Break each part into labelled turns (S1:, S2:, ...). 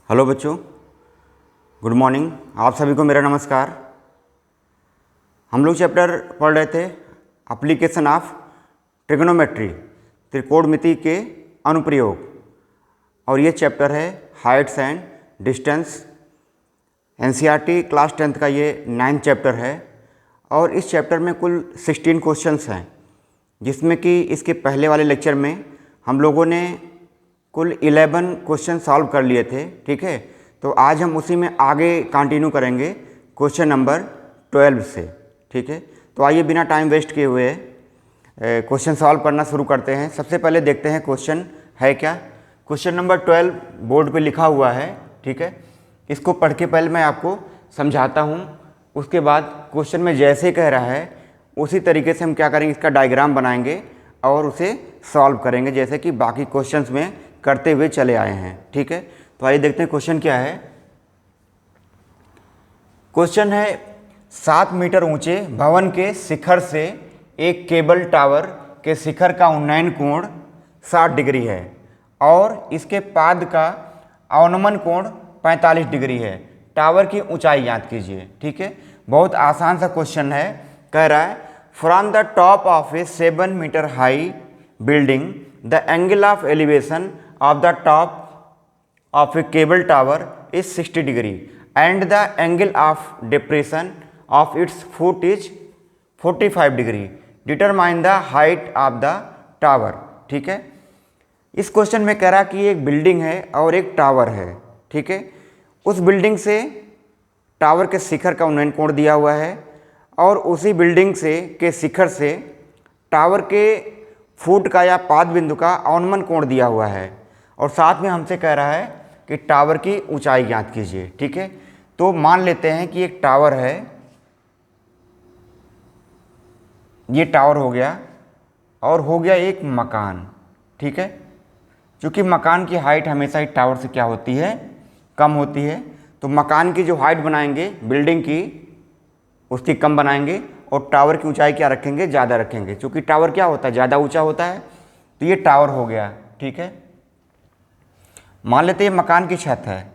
S1: Hello बच्चों, good morning. आप सभी को मेरा नमस्कार। हम लोग चैप्टर पढ़ रहे थे एप्लीकेशन ऑफ ट्रिग्नोमेट्री, त्रिकोणमिति के अनुप्रयोग, और ये चैप्टर है Heights and distance. NCERT class 10th का ये 9th चैप्टर है और इस चैप्टर में कुल 16 क्वेश्चंस हैं, जिसमें कि इसके पहले वाले लेक्चर में हम लोगों ने कुल 11 क्वेश्चन सॉल्व कर लिए थे। ठीक है, तो आज हम उसी में आगे कंटिन्यू करेंगे क्वेश्चन नंबर 12 से। ठीक है, तो आइए बिना टाइम वेस्ट किए हुए क्वेश्चन सॉल्व करना शुरू करते हैं। सबसे पहले देखते हैं क्वेश्चन है क्या। क्वेश्चन नंबर 12 बोर्ड पे लिखा हुआ है। ठीक है, इसको पढ़ के पहले मैं आपको समझाता हूँ, उसके बाद क्वेश्चन में जैसे कह रहा है उसी तरीके से हम क्या करेंगे, इसका डायग्राम बनाएंगे और उसे सॉल्व करेंगे, जैसे कि बाकी क्वेश्चंस में करते हुए चले आए हैं। ठीक है, तो आइए देखते हैं क्वेश्चन क्या है। क्वेश्चन है 7 मीटर ऊंचे भवन के शिखर से एक केबल टावर के शिखर का उन्नयन कोण 60 डिग्री है और इसके पाद का अवनमन कोण 45 डिग्री है। टावर की ऊंचाई ज्ञात कीजिए। ठीक है, बहुत आसान सा क्वेश्चन है। कह रहा है from the top of a 7 metre high building the angle of elevation of the top of a cable tower is 60 degree and the angle of depression of its foot is 45 degree. Determine the height of the tower. ठीक है, इस question में कह रहा कि एक building है और एक टावर है। ठीक है, उस बिल्डिंग से टावर के शिखर का उन्नयन कोण दिया हुआ है और उसी बिल्डिंग से के शिखर से टावर के फुट का या पाद बिंदु का अवनमन कोण दिया हुआ है और साथ में हमसे कह रहा है कि टावर की ऊंचाई ज्ञात कीजिए। ठीक है, तो मान लेते हैं कि एक टावर है, ये टावर हो गया और हो गया एक मकान। ठीक है, क्योंकि मकान की हाइट हमेशा ही टावर से क्या होती है, कम होती है, तो मकान की जो हाइट बनाएंगे बिल्डिंग की उसकी कम बनाएंगे और टावर की ऊंचाई क्या रखेंगे, ज़्यादा रखेंगे, क्योंकि टावर क्या होता है, ज़्यादा ऊंचा होता है। तो ये टावर हो गया। ठीक है, मान लेते हैं मकान की छत है।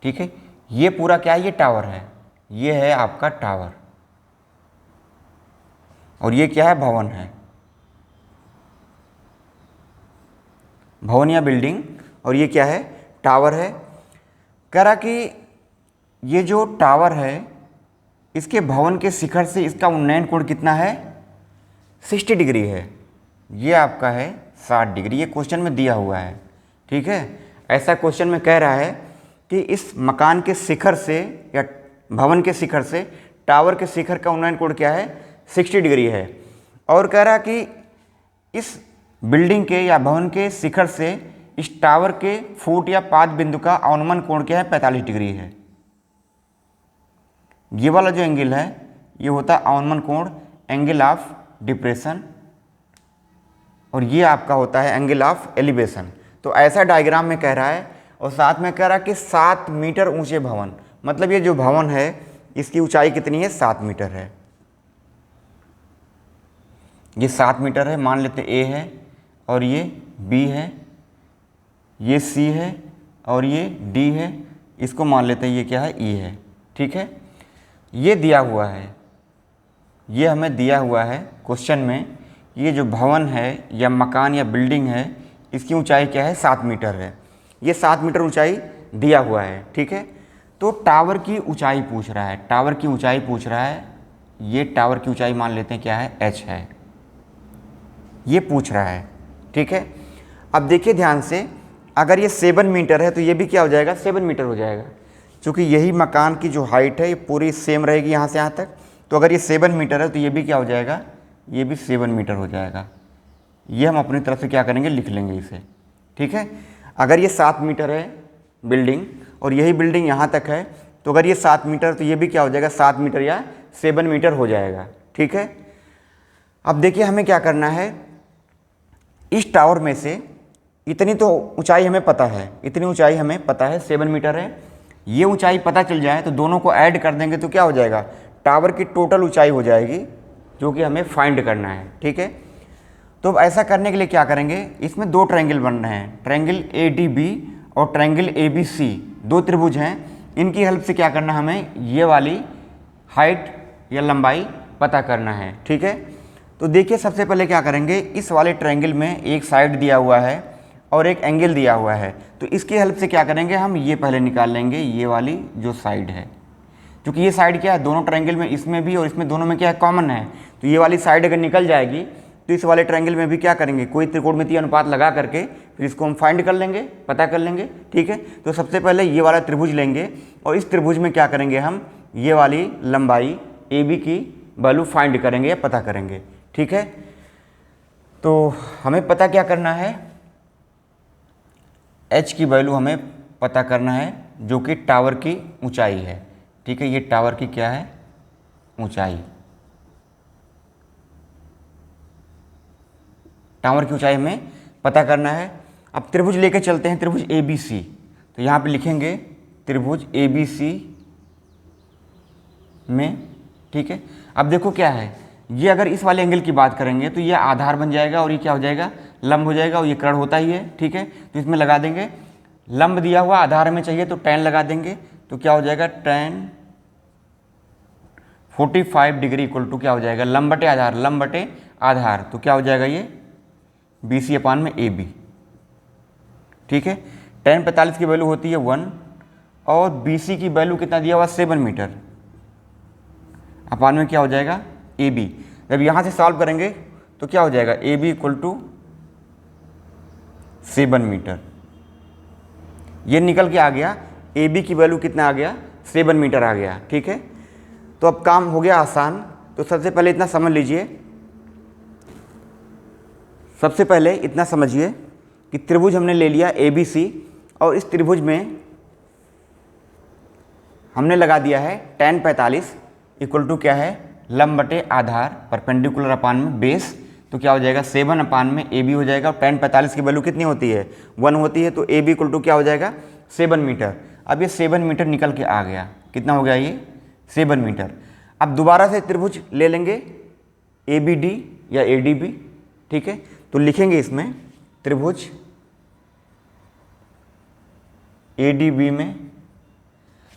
S1: ठीक है, ये पूरा क्या है, ये टावर है, ये है आपका टावर और ये क्या है, भवन है, भवन या बिल्डिंग, और ये क्या है, टावर है। कह रहा कि ये जो टावर है इसके भवन के शिखर से इसका उन्नयन कोण कितना है, 60 डिग्री है। ये आपका है 60 डिग्री, ये क्वेश्चन में दिया हुआ है। ठीक है, ऐसा क्वेश्चन में कह रहा है कि इस मकान के शिखर से या भवन के शिखर से टावर के शिखर का उन्नयन कोण क्या है, 60 डिग्री है। और कह रहा कि इस बिल्डिंग के या भवन के शिखर से इस टावर के फुट या पाद बिंदु का अवनमन कोण क्या है, 45 डिग्री है। ये वाला जो एंगल है ये होता है अवनमन कोण, एंगल ऑफ डिप्रेशन, और ये आपका होता है एंगल ऑफ एलिवेशन। तो ऐसा डायग्राम में कह रहा है और साथ में कह रहा है कि 7 मीटर ऊंचे भवन, मतलब ये जो भवन है इसकी ऊंचाई कितनी है, 7 मीटर है। ये 7 मीटर है, मान लेते ए है और ये बी है, ये सी है और ये डी है, इसको मान लेते हैं ये क्या है, ई है। ठीक है, ये दिया हुआ है, ये हमें दिया हुआ है क्वेश्चन में, ये जो भवन है या मकान या बिल्डिंग है इसकी ऊंचाई क्या है, 7 मीटर है। ये 7 मीटर ऊंचाई दिया हुआ है। ठीक है, तो टावर की ऊंचाई पूछ रहा है, टावर की ऊंचाई पूछ रहा है। ये टावर की ऊंचाई मान लेते हैं क्या है, h है, ये पूछ रहा है। ठीक है, अब देखिए ध्यान से, अगर ये 7 मीटर है तो ये भी क्या हो जाएगा, 7 मीटर हो जाएगा, क्योंकि यही मकान की जो हाइट है ये पूरी सेम रहेगी यहाँ से यहाँ तक। तो अगर ये 7 मीटर है तो ये भी क्या हो जाएगा, ये भी 7 मीटर हो जाएगा। ये हम अपनी तरफ से क्या करेंगे, लिख लेंगे इसे। ठीक है, अगर ये 7 मीटर है बिल्डिंग और यही बिल्डिंग यहाँ तक है, तो अगर ये 7 मीटर तो ये भी क्या हो जाएगा, 7 मीटर या 7 मीटर हो जाएगा। ठीक है, अब देखिए हमें क्या करना है, इस टावर में से इतनी तो ऊंचाई हमें पता है, इतनी ऊंचाई हमें पता है 7 मीटर है, ये ऊंचाई पता चल जाए तो दोनों को ऐड कर देंगे तो क्या हो जाएगा, टावर की टोटल ऊंचाई हो जाएगी, जो कि हमें फाइंड करना है। ठीक है, तो अब ऐसा करने के लिए क्या करेंगे, इसमें दो ट्रायंगल बन रहे हैं, ट्रायंगल ADB और ट्रायंगल ABC, दो त्रिभुज हैं। इनकी हेल्प से क्या करना है, हमें ये वाली हाइट या लंबाई पता करना है। ठीक है, तो देखिए सबसे पहले क्या करेंगे, इस वाले ट्रायंगल में एक साइड दिया हुआ है और एक एंगल दिया हुआ है, तो इसकी हेल्प से क्या करेंगे, हम ये पहले निकाल लेंगे, ये वाली जो साइड है, क्योंकि ये साइड क्या है, दोनों ट्रायंगल में, इसमें भी और इसमें दोनों में क्या है, कॉमन है। तो ये वाली साइड अगर निकल जाएगी तो इस वाले ट्रायंगल में भी क्या करेंगे, कोई त्रिकोणमितीय अनुपात लगा करके फिर इसको हम फाइंड कर लेंगे, पता कर लेंगे। ठीक है, तो सबसे पहले ये वाला त्रिभुज लेंगे और इस त्रिभुज में क्या करेंगे, हम ये वाली लंबाई AB की वैल्यू फाइंड करेंगे या पता करेंगे। ठीक है, तो हमें पता क्या करना है, H की वैल्यू हमें पता करना है, जो कि टावर की ऊंचाई है। ठीक है, ये टावर की क्या है, ऊंचाई, टावर की ऊंचाई हमें पता करना है। अब त्रिभुज लेके चलते हैं, त्रिभुज ABC, तो यहाँ पे लिखेंगे त्रिभुज ABC में। ठीक है, अब देखो क्या है, ये अगर इस वाले एंगल की बात करेंगे तो ये आधार बन जाएगा और ये क्या हो जाएगा, लंब हो जाएगा, और ये कर्ण होता ही है। ठीक है, तो इसमें लगा देंगे, लंब दिया हुआ आधार में चाहिए तो tan लगा देंगे, तो क्या हो जाएगा, tan 45 डिग्री इक्वल टू क्या हो जाएगा, लंब बटे आधार, लंब बटे आधार, तो क्या हो जाएगा ये BC अपान में AB। ठीक है, tan 45 की वैल्यू होती है 1 और BC की वैल्यू कितना दिया हुआ, 7 मीटर, अपान में क्या हो जाएगा AB। जब यहाँ से सॉल्व करेंगे तो क्या हो जाएगा, AB इक्वल टू 7 मीटर, ये निकल के आ गया, AB की वैल्यू कितना आ गया, 7 मीटर आ गया। ठीक है, तो अब काम हो गया आसान। तो सबसे पहले इतना समझ लीजिए, सबसे पहले इतना समझिए कि त्रिभुज हमने ले लिया ABC और इस त्रिभुज में हमने लगा दिया है tan 45 इक्वल टू क्या है, लंब बटे आधार, परपेंडिकुलर अपान में बेस, तो क्या हो जाएगा 7 अपान में AB हो जाएगा। और tan 45 की वैल्यू कितनी होती है, 1 होती है, तो AB इक्वल टू क्या हो जाएगा, 7 मीटर। अब ये 7 मीटर निकल के आ गया, कितना हो गया ये, 7 मीटर। अब दोबारा से त्रिभुज ले लेंगे ABD या ADB। ठीक है, तो लिखेंगे इसमें त्रिभुज ADB में,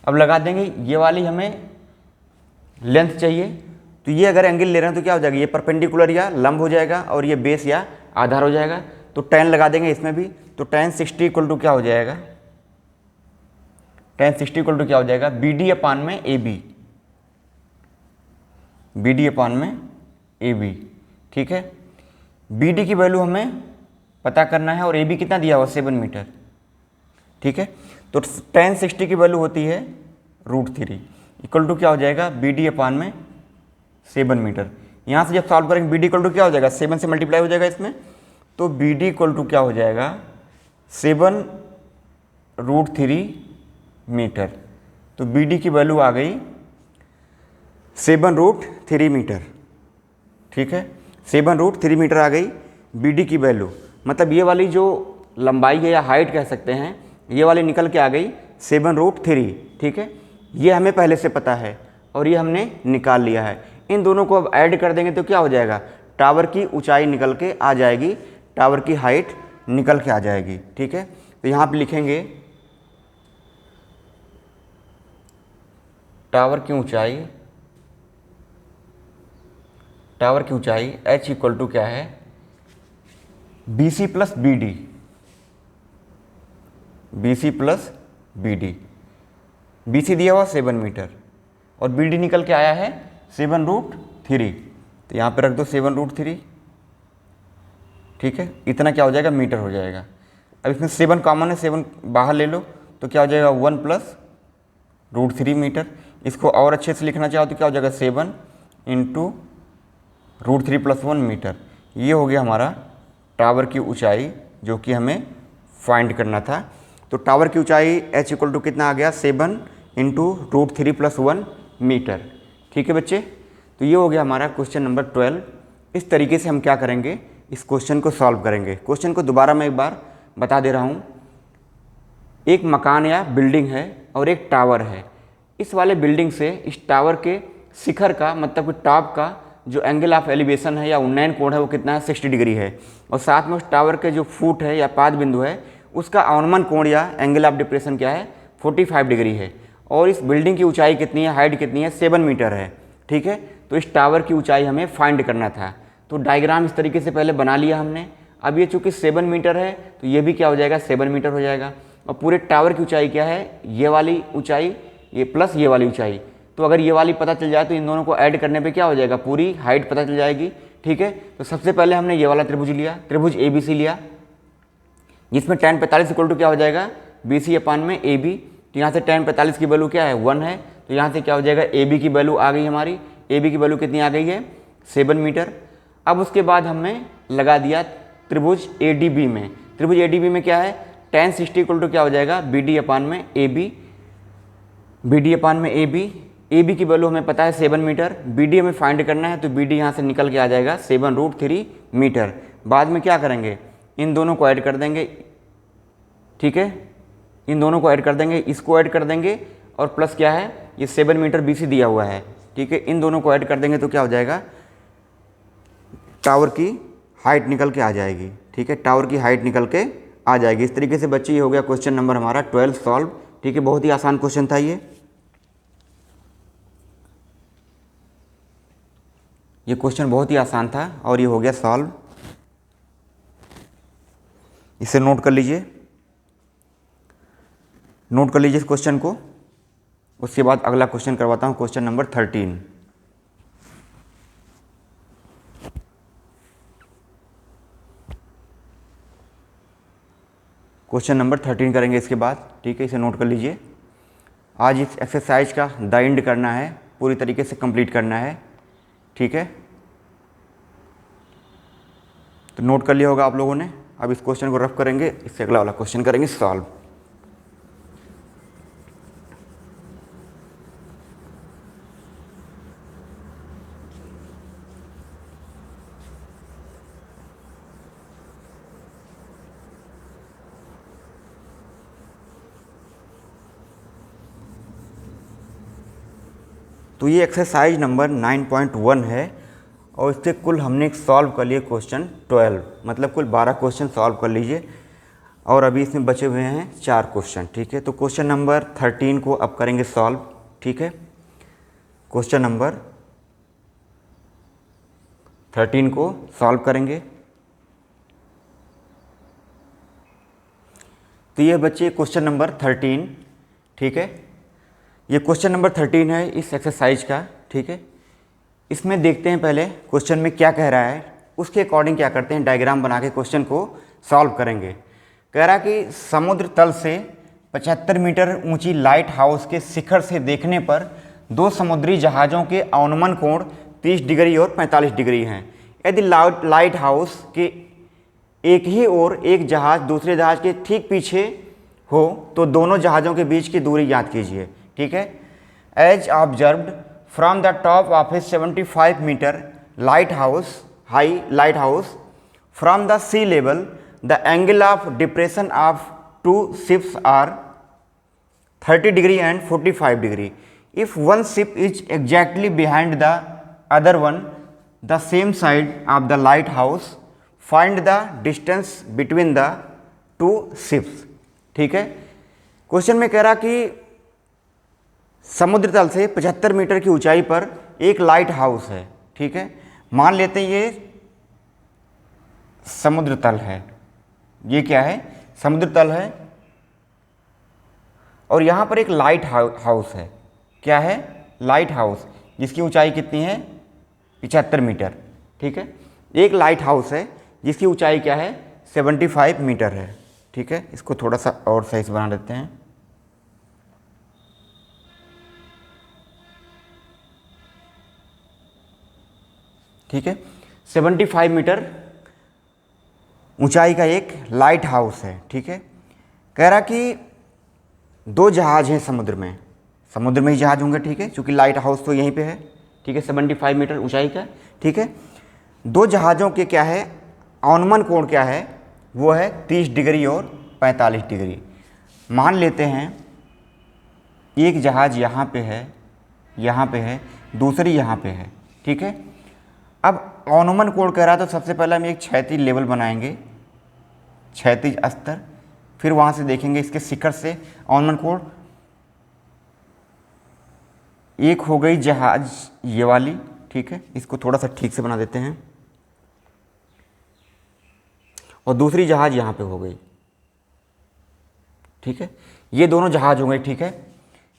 S1: अब लगा देंगे, ये वाली हमें लेंथ चाहिए, तो ये अगर एंगल ले रहे हैं तो क्या हो जाएगा, ये परपेंडिकुलर या लंब हो जाएगा और ये बेस या आधार हो जाएगा, तो tan लगा देंगे इसमें भी, तो tan 60 इक्वल टू क्या हो जाएगा, tan 60 इक्वल टू क्या हो जाएगा, BD अपान में AB, BD अपान में AB। ठीक है, BD की वैल्यू हमें पता करना है और AB कितना दिया हुआ, 7 मीटर। ठीक है, तो tan 60 की वैल्यू होती है √3 इक्वल टू क्या हो जाएगा, BD अपान में 7 मीटर। यहाँ से जब सॉल्व करेंगे BD इक्वल टू क्या हो जाएगा, 7 से मल्टीप्लाई हो जाएगा इसमें, तो BD इक्वल टू क्या हो जाएगा, 7 √3 मीटर। तो BD की वैल्यू आ गई 7 √3 मीटर। ठीक है, 7 √3 मीटर आ गई BD की वैल्यू, मतलब ये वाली जो लंबाई है या हाइट कह सकते हैं, ये वाली निकल के आ गई 7 √3। ठीक है, ये हमें पहले से पता है और ये हमने निकाल लिया है। इन दोनों को अब ऐड कर देंगे तो क्या हो जाएगा, टावर की ऊंचाई निकल के आ जाएगी, टावर की हाइट निकल के आ जाएगी। ठीक है, तो यहाँ पे लिखेंगे टावर की ऊंचाई, टावर की ऊंचाई H इक्वल टू क्या है, BC plus BD, BC plus BD। BC दिया हुआ 7 मीटर और BD निकल के आया है 7 √3, तो यहाँ पे रख दो 7 √3। ठीक है, इतना क्या हो जाएगा, मीटर हो जाएगा। अब इसमें 7 कॉमन है, 7 बाहर ले लो, तो क्या हो जाएगा 1 प्लस √3 मीटर। इसको और अच्छे से लिखना चाहो तो क्या हो जाएगा, 7 इंटू √3 प्लस 1 मीटर। ये हो गया हमारा टावर की ऊंचाई, जो कि हमें फाइंड करना था। तो टावर की ऊंचाई H इक्वल टू कितना आ गया, 7 इंटू √3 प्लस 1 मीटर। ठीक है बच्चे, तो ये हो गया हमारा क्वेश्चन नंबर 12। इस तरीके से हम क्या करेंगे, इस क्वेश्चन को सॉल्व करेंगे। क्वेश्चन को दोबारा मैं एक बार बता दे रहा हूँ। एक मकान या बिल्डिंग है और एक टावर है। इस वाले बिल्डिंग से इस टावर के शिखर का, मतलब कि टॉप का जो एंगल ऑफ एलिवेशन है या उन्नयन कोण है वो कितना है 60 डिग्री है, और साथ में उस टावर के जो फुट है या पाद बिंदु है उसका अवनमन कोण या एंगल ऑफ डिप्रेशन क्या है 45 डिग्री है। और इस बिल्डिंग की ऊंचाई कितनी है, हाइट कितनी है 7 मीटर है। ठीक है, तो इस टावर की ऊंचाई हमें फाइंड करना था। तो डायग्राम इस तरीके से पहले बना लिया हमने। अब ये चूंकि 7 मीटर है तो ये भी क्या हो जाएगा 7 मीटर हो जाएगा। और पूरे टावर की ऊंचाई क्या है, ये वाली ऊंचाई ये प्लस ये वाली ऊंचाई। तो अगर ये वाली पता चल जाए तो इन दोनों को ऐड करने पे क्या हो जाएगा, पूरी हाइट पता चल जाएगी। ठीक है, तो सबसे पहले हमने ये वाला त्रिभुज लिया, त्रिभुज ABC लिया, जिसमें tan 45 इक्वल टू क्या हो जाएगा BC अपान में AB। तो यहाँ से tan 45 की वैल्यू क्या है 1 है, तो यहाँ से क्या हो जाएगा AB की वैल्यू आ गई हमारी। AB की वैल्यू कितनी आ गई है 7 मीटर। अब उसके बाद हमने लगा दिया त्रिभुज ADB में। त्रिभुज ADB में क्या है tan 60 इक्वल टू क्या हो जाएगा BD अपान में AB, BD अपान में AB। AB की वैल्यू हमें पता है 7 मीटर, BD हमें फाइंड करना है, तो BD यहाँ से निकल के आ जाएगा 7√3 मीटर। बाद में क्या करेंगे, इन दोनों को ऐड कर देंगे। ठीक है, इन दोनों को ऐड कर देंगे, इसको ऐड कर देंगे, और प्लस क्या है ये 7 मीटर BC दिया हुआ है। ठीक है, इन दोनों को ऐड कर देंगे तो क्या हो जाएगा, टावर की हाइट निकल के आ जाएगी। ठीक है, टावर की हाइट निकल के आ जाएगी। इस तरीके से बच्चे ये हो गया क्वेश्चन नंबर हमारा 12 सॉल्व। ठीक है, बहुत ही आसान क्वेश्चन था ये क्वेश्चन बहुत ही आसान था और ये हो गया सॉल्व। इसे नोट कर लीजिए, नोट कर लीजिए इस क्वेश्चन को। उसके बाद अगला क्वेश्चन करवाता हूँ, क्वेश्चन नंबर 13। क्वेश्चन नंबर 13 करेंगे इसके बाद। ठीक है, इसे नोट कर लीजिए। आज इस एक्सरसाइज का द एंड करना है, पूरी तरीके से कंप्लीट करना है। ठीक है, तो नोट कर लिया होगा आप लोगों ने। अब इस क्वेश्चन को रफ करेंगे, इससे अगला वाला क्वेश्चन करेंगे सॉल्व। तो ये एक्सरसाइज नंबर 9.1 है और इससे कुल हमने सॉल्व कर लिए क्वेश्चन 12, मतलब कुल 12 क्वेश्चन सॉल्व कर लीजिए। और अभी इसमें बचे हुए हैं 4 क्वेश्चन। ठीक है, तो क्वेश्चन नंबर 13 को अब करेंगे सॉल्व। ठीक है, क्वेश्चन नंबर 13 को सॉल्व करेंगे। तो ये बच्चे क्वेश्चन नंबर 13। ठीक है, ये क्वेश्चन नंबर 13 है इस एक्सरसाइज का। ठीक है, इसमें देखते हैं पहले क्वेश्चन में क्या कह रहा है, उसके अकॉर्डिंग क्या करते हैं, डायग्राम बना के क्वेश्चन को सॉल्व करेंगे। कह रहा है कि समुद्र तल से 75 मीटर ऊंची लाइट हाउस के शिखर से देखने पर 2 समुद्री जहाज़ों के अवनमन कोण 30 डिग्री और 45 डिग्री हैं। यदि लाइट हाउस के एक ही ओर एक जहाज़ दूसरे जहाज़ के ठीक पीछे हो तो दोनों जहाज़ों के बीच की दूरी ज्ञात कीजिए। ठीक है, as observed from the top of a 75 metre lighthouse from the sea level the angle of depression of 2 ships are 30 degree and 45 degree. If one ship is exactly behind the other one the same side of the lighthouse find the distance between the 2 ships। ठीक है, question में कह रहा कि समुद्र तल से 75 metre की ऊंचाई पर एक लाइट हाउस है। ठीक है, मान लेते हैं ये समुद्र तल है, ये क्या है समुद्र तल है, और यहाँ पर एक लाइट हाउस है। क्या है, लाइट हाउस, जिसकी ऊंचाई कितनी है 75 मीटर। ठीक है, एक लाइट हाउस है जिसकी ऊंचाई क्या है 75 मीटर है। ठीक है, इसको थोड़ा सा और सही से बना देते हैं। ठीक है, 75 मीटर ऊंचाई का एक लाइट हाउस है। ठीक है, कह रहा कि 2 जहाज हैं समुद्र में ही जहाज होंगे। ठीक है, क्योंकि लाइट हाउस तो यहीं पे है। ठीक है, 75 मीटर ऊंचाई का। ठीक है, 2 जहाज़ों के क्या है अवनमन कोण क्या है, वो है 30 डिग्री और 45 डिग्री। मान लेते हैं एक जहाज़ यहाँ पे है, दूसरी यहाँ पे है। ठीक है, अब ऑनोमन कोण कह रहा है तो सबसे पहले हम एक क्षैतिज लेवल बनाएंगे, क्षैतिज स्तर, फिर वहाँ से देखेंगे इसके शिखर से ऑनोमन कोण। एक हो गई जहाज ये वाली, ठीक है, इसको थोड़ा सा ठीक से बना देते हैं, और दूसरी जहाज यहाँ पे हो गई, ठीक है, ये दोनों जहाज हो गए, ठीक है।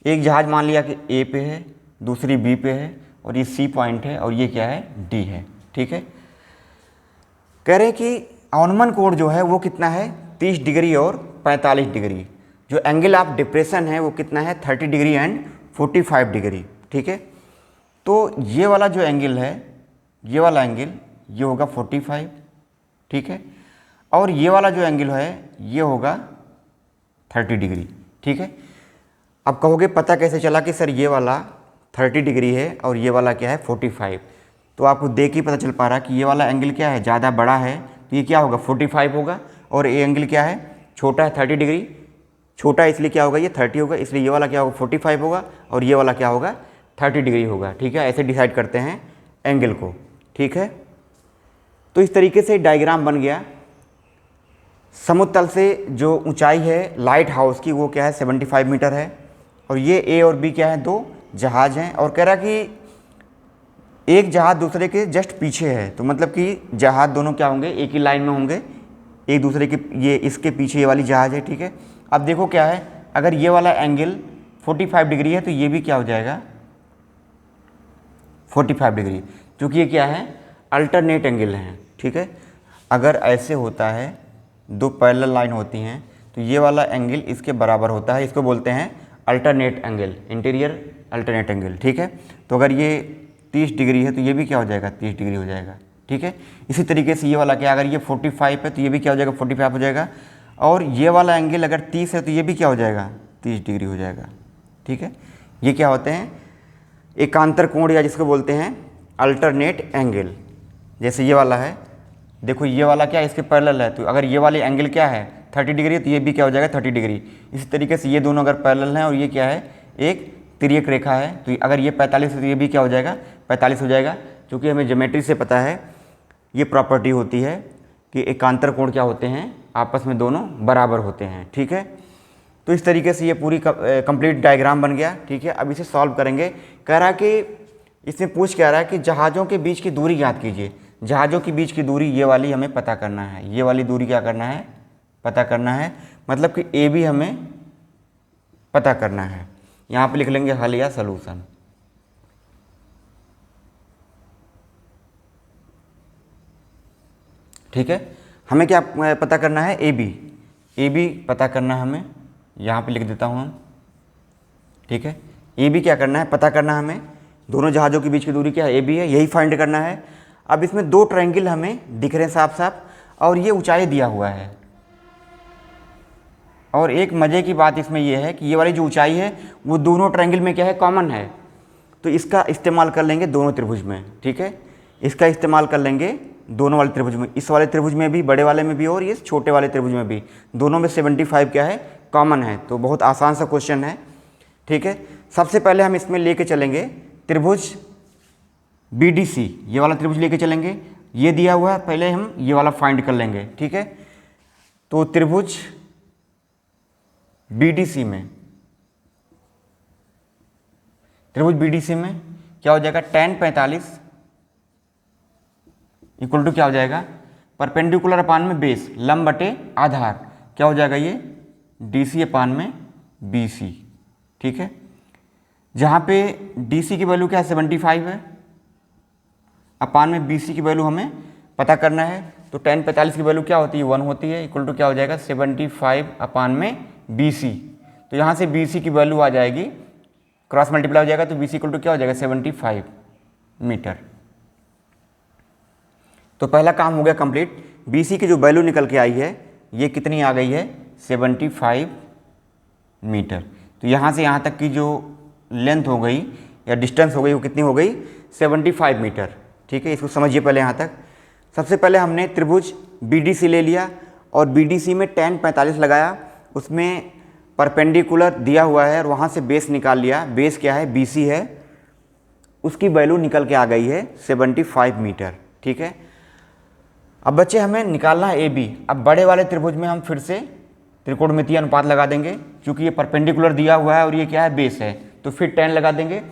S1: एक जहाज मान लिया कि ए पे है, दूसरी बी पे है, और ये सी पॉइंट है, और ये क्या है, डी है, ठीक है। कह रहे हैं कि ऑनोमन कोण जो है वो कितना है, 30 डिग्री और 45 डिग्री। जो एंगल ऑफ डिप्रेशन है वो कितना है, 30 डिग्री एंड 45 डिग्री, ठीक है। तो ये वाला जो एंगल है, ये वाला एंगल ये होगा 45, ठीक है, और ये वाला जो एंगल है ये होगा 30 डिग्री, ठीक है। अब कहोगे पता कैसे चला कि सर ये वाला 30 डिग्री है और ये वाला क्या है 45। तो आपको देख ही पता चल पा रहा है कि ये वाला एंगल क्या है, ज़्यादा बड़ा है तो ये क्या होगा 45 होगा, और ये एंगल क्या है, छोटा है 30 डिग्री, छोटा है इसलिए क्या होगा, ये 30 होगा, इसलिए ये वाला क्या होगा 45 होगा, और ये वाला क्या होगा 30 डिग्री होगा, ठीक है। ऐसे डिसाइड करते हैं एंगल को, ठीक है। तो इस तरीके से डायग्राम बन गया। समुद्र तल से जो ऊंचाई है लाइट हाउस की वो क्या है 75 मीटर है, और ये ए और बी क्या है, दो जहाज हैं, और कह रहा कि एक जहाज दूसरे के जस्ट पीछे है, तो मतलब कि जहाज दोनों क्या होंगे, एक ही लाइन में होंगे, एक दूसरे के, ये इसके पीछे ये वाली जहाज है, ठीक है। अब देखो क्या है, अगर ये वाला एंगल 45 डिग्री है तो ये भी क्या हो जाएगा 45 डिग्री, क्योंकि ये क्या है अल्टरनेट एंगल हैं, ठीक है। अगर ऐसे होता है, दो पैरेलल लाइन होती हैं, तो ये वाला एंगल इसके बराबर होता है, इसको बोलते हैं alternate angle, interior alternate angle, ठीक है। तो अगर ये 30 डिग्री है तो ये भी क्या हो जाएगा 30 डिग्री हो जाएगा, ठीक है। इसी तरीके से ये वाला क्या, अगर ये 45 है तो ये भी क्या हो जाएगा 45 हो जाएगा, और ये वाला एंगल अगर 30 है तो ये भी क्या हो जाएगा 30 डिग्री हो जाएगा, ठीक है। ये क्या होते हैं एकांतर कोण, या जिसको बोलते हैं अल्टरनेट एंगल। जैसे ये वाला है, देखो ये वाला क्या है इसके पैरेलल है, तो अगर ये वाली एंगल क्या है 30 डिग्री तो ये भी क्या हो जाएगा 30 डिग्री। इसी तरीके से ये दोनों अगर पैरेलल हैं और ये क्या है एक तिर्यक रेखा है, तो अगर ये 45 है तो ये भी क्या हो जाएगा 45 हो जाएगा। क्योंकि हमें ज्योमेट्री से पता है, ये प्रॉपर्टी होती है कि एकांतर कोण क्या होते हैं आपस में दोनों बराबर होते हैं, ठीक है। तो इस तरीके से ये पूरी कंप्लीट डायग्राम बन गया, ठीक है। अब इसे सॉल्व करेंगे। कह रहा है कि इसमें पूछ क्या रहा है कि जहाज़ों के बीच की दूरी ज्ञात कीजिए। जहाज़ों के बीच की दूरी ये वाली हमें पता करना है, ये वाली दूरी क्या करना है पता करना है, मतलब कि ए बी हमें पता करना है। यहाँ पे लिख लेंगे हल या सलूशन, ठीक है। हमें क्या पता करना है ए बी पता करना है हमें, यहाँ पे लिख देता हूँ हम, ठीक है। ए बी क्या करना है पता करना है हमें, दोनों जहाज़ों के बीच की दूरी क्या है ए बी है, यही फाइंड करना है। अब इसमें दो ट्रायंगल हमें दिख रहे हैं साफ साफ, और ये ऊंचाई दिया हुआ है। और एक मज़े की बात इसमें यह है कि ये वाली जो ऊंचाई है वो दोनों ट्रायंगल में क्या है कॉमन है, तो इसका इस्तेमाल कर लेंगे दोनों त्रिभुज में, ठीक है। इसका इस्तेमाल कर लेंगे दोनों वाले त्रिभुज में, इस वाले त्रिभुज में भी, बड़े वाले में भी, और ये छोटे वाले त्रिभुज में भी, दोनों में 75 क्या है कॉमन है। तो बहुत आसान सा क्वेश्चन है, ठीक है। सबसे पहले हम इसमें लेके चलेंगे त्रिभुज BDC, ये वाला त्रिभुज लेके चलेंगे, ये दिया हुआ है, पहले हम ये वाला फाइंड कर लेंगे, ठीक है। तो त्रिभुज BDC में, त्रिभुज BDC में क्या हो जाएगा tan 45 इक्वल टू क्या हो जाएगा परपेंडिकुलर अपान में बेस, लंब बटे आधार, क्या हो जाएगा ये DC अपान में BC, ठीक है। जहाँ पे DC की वैल्यू क्या है 75 है, अपान में BC की वैल्यू हमें पता करना है, तो tan 45 की वैल्यू क्या होती है 1 होती है, इक्वल टू क्या हो जाएगा 75 अपान में BC। तो यहाँ से BC की वैल्यू आ जाएगी, क्रॉस मल्टीप्लाई हो जाएगा, तो BC इक्वल टू क्या हो जाएगा 75 मीटर। तो पहला काम हो गया कंप्लीट। BC की जो वैल्यू निकल के आई है ये कितनी आ गई है 75 मीटर। तो यहाँ से यहाँ तक की जो लेंथ हो गई या डिस्टेंस हो गई वो कितनी हो गई 75 मीटर, ठीक है। इसको समझिए पहले यहाँ तक। सबसे पहले हमने त्रिभुज BDC ले लिया और BDC में tan 45 लगाया, उसमें परपेंडिकुलर दिया हुआ है और वहाँ से बेस निकाल लिया। बेस क्या है BC है, उसकी वैल्यू निकल के आ गई है 75 मीटर। ठीक है, अब बच्चे हमें निकालना है ए बी। अब बड़े वाले त्रिभुज में हम फिर से त्रिकोणमितीय अनुपात लगा देंगे, क्योंकि ये परपेंडिकुलर दिया हुआ है और ये क्या है, बेस है, तो फिर tan लगा देंगे।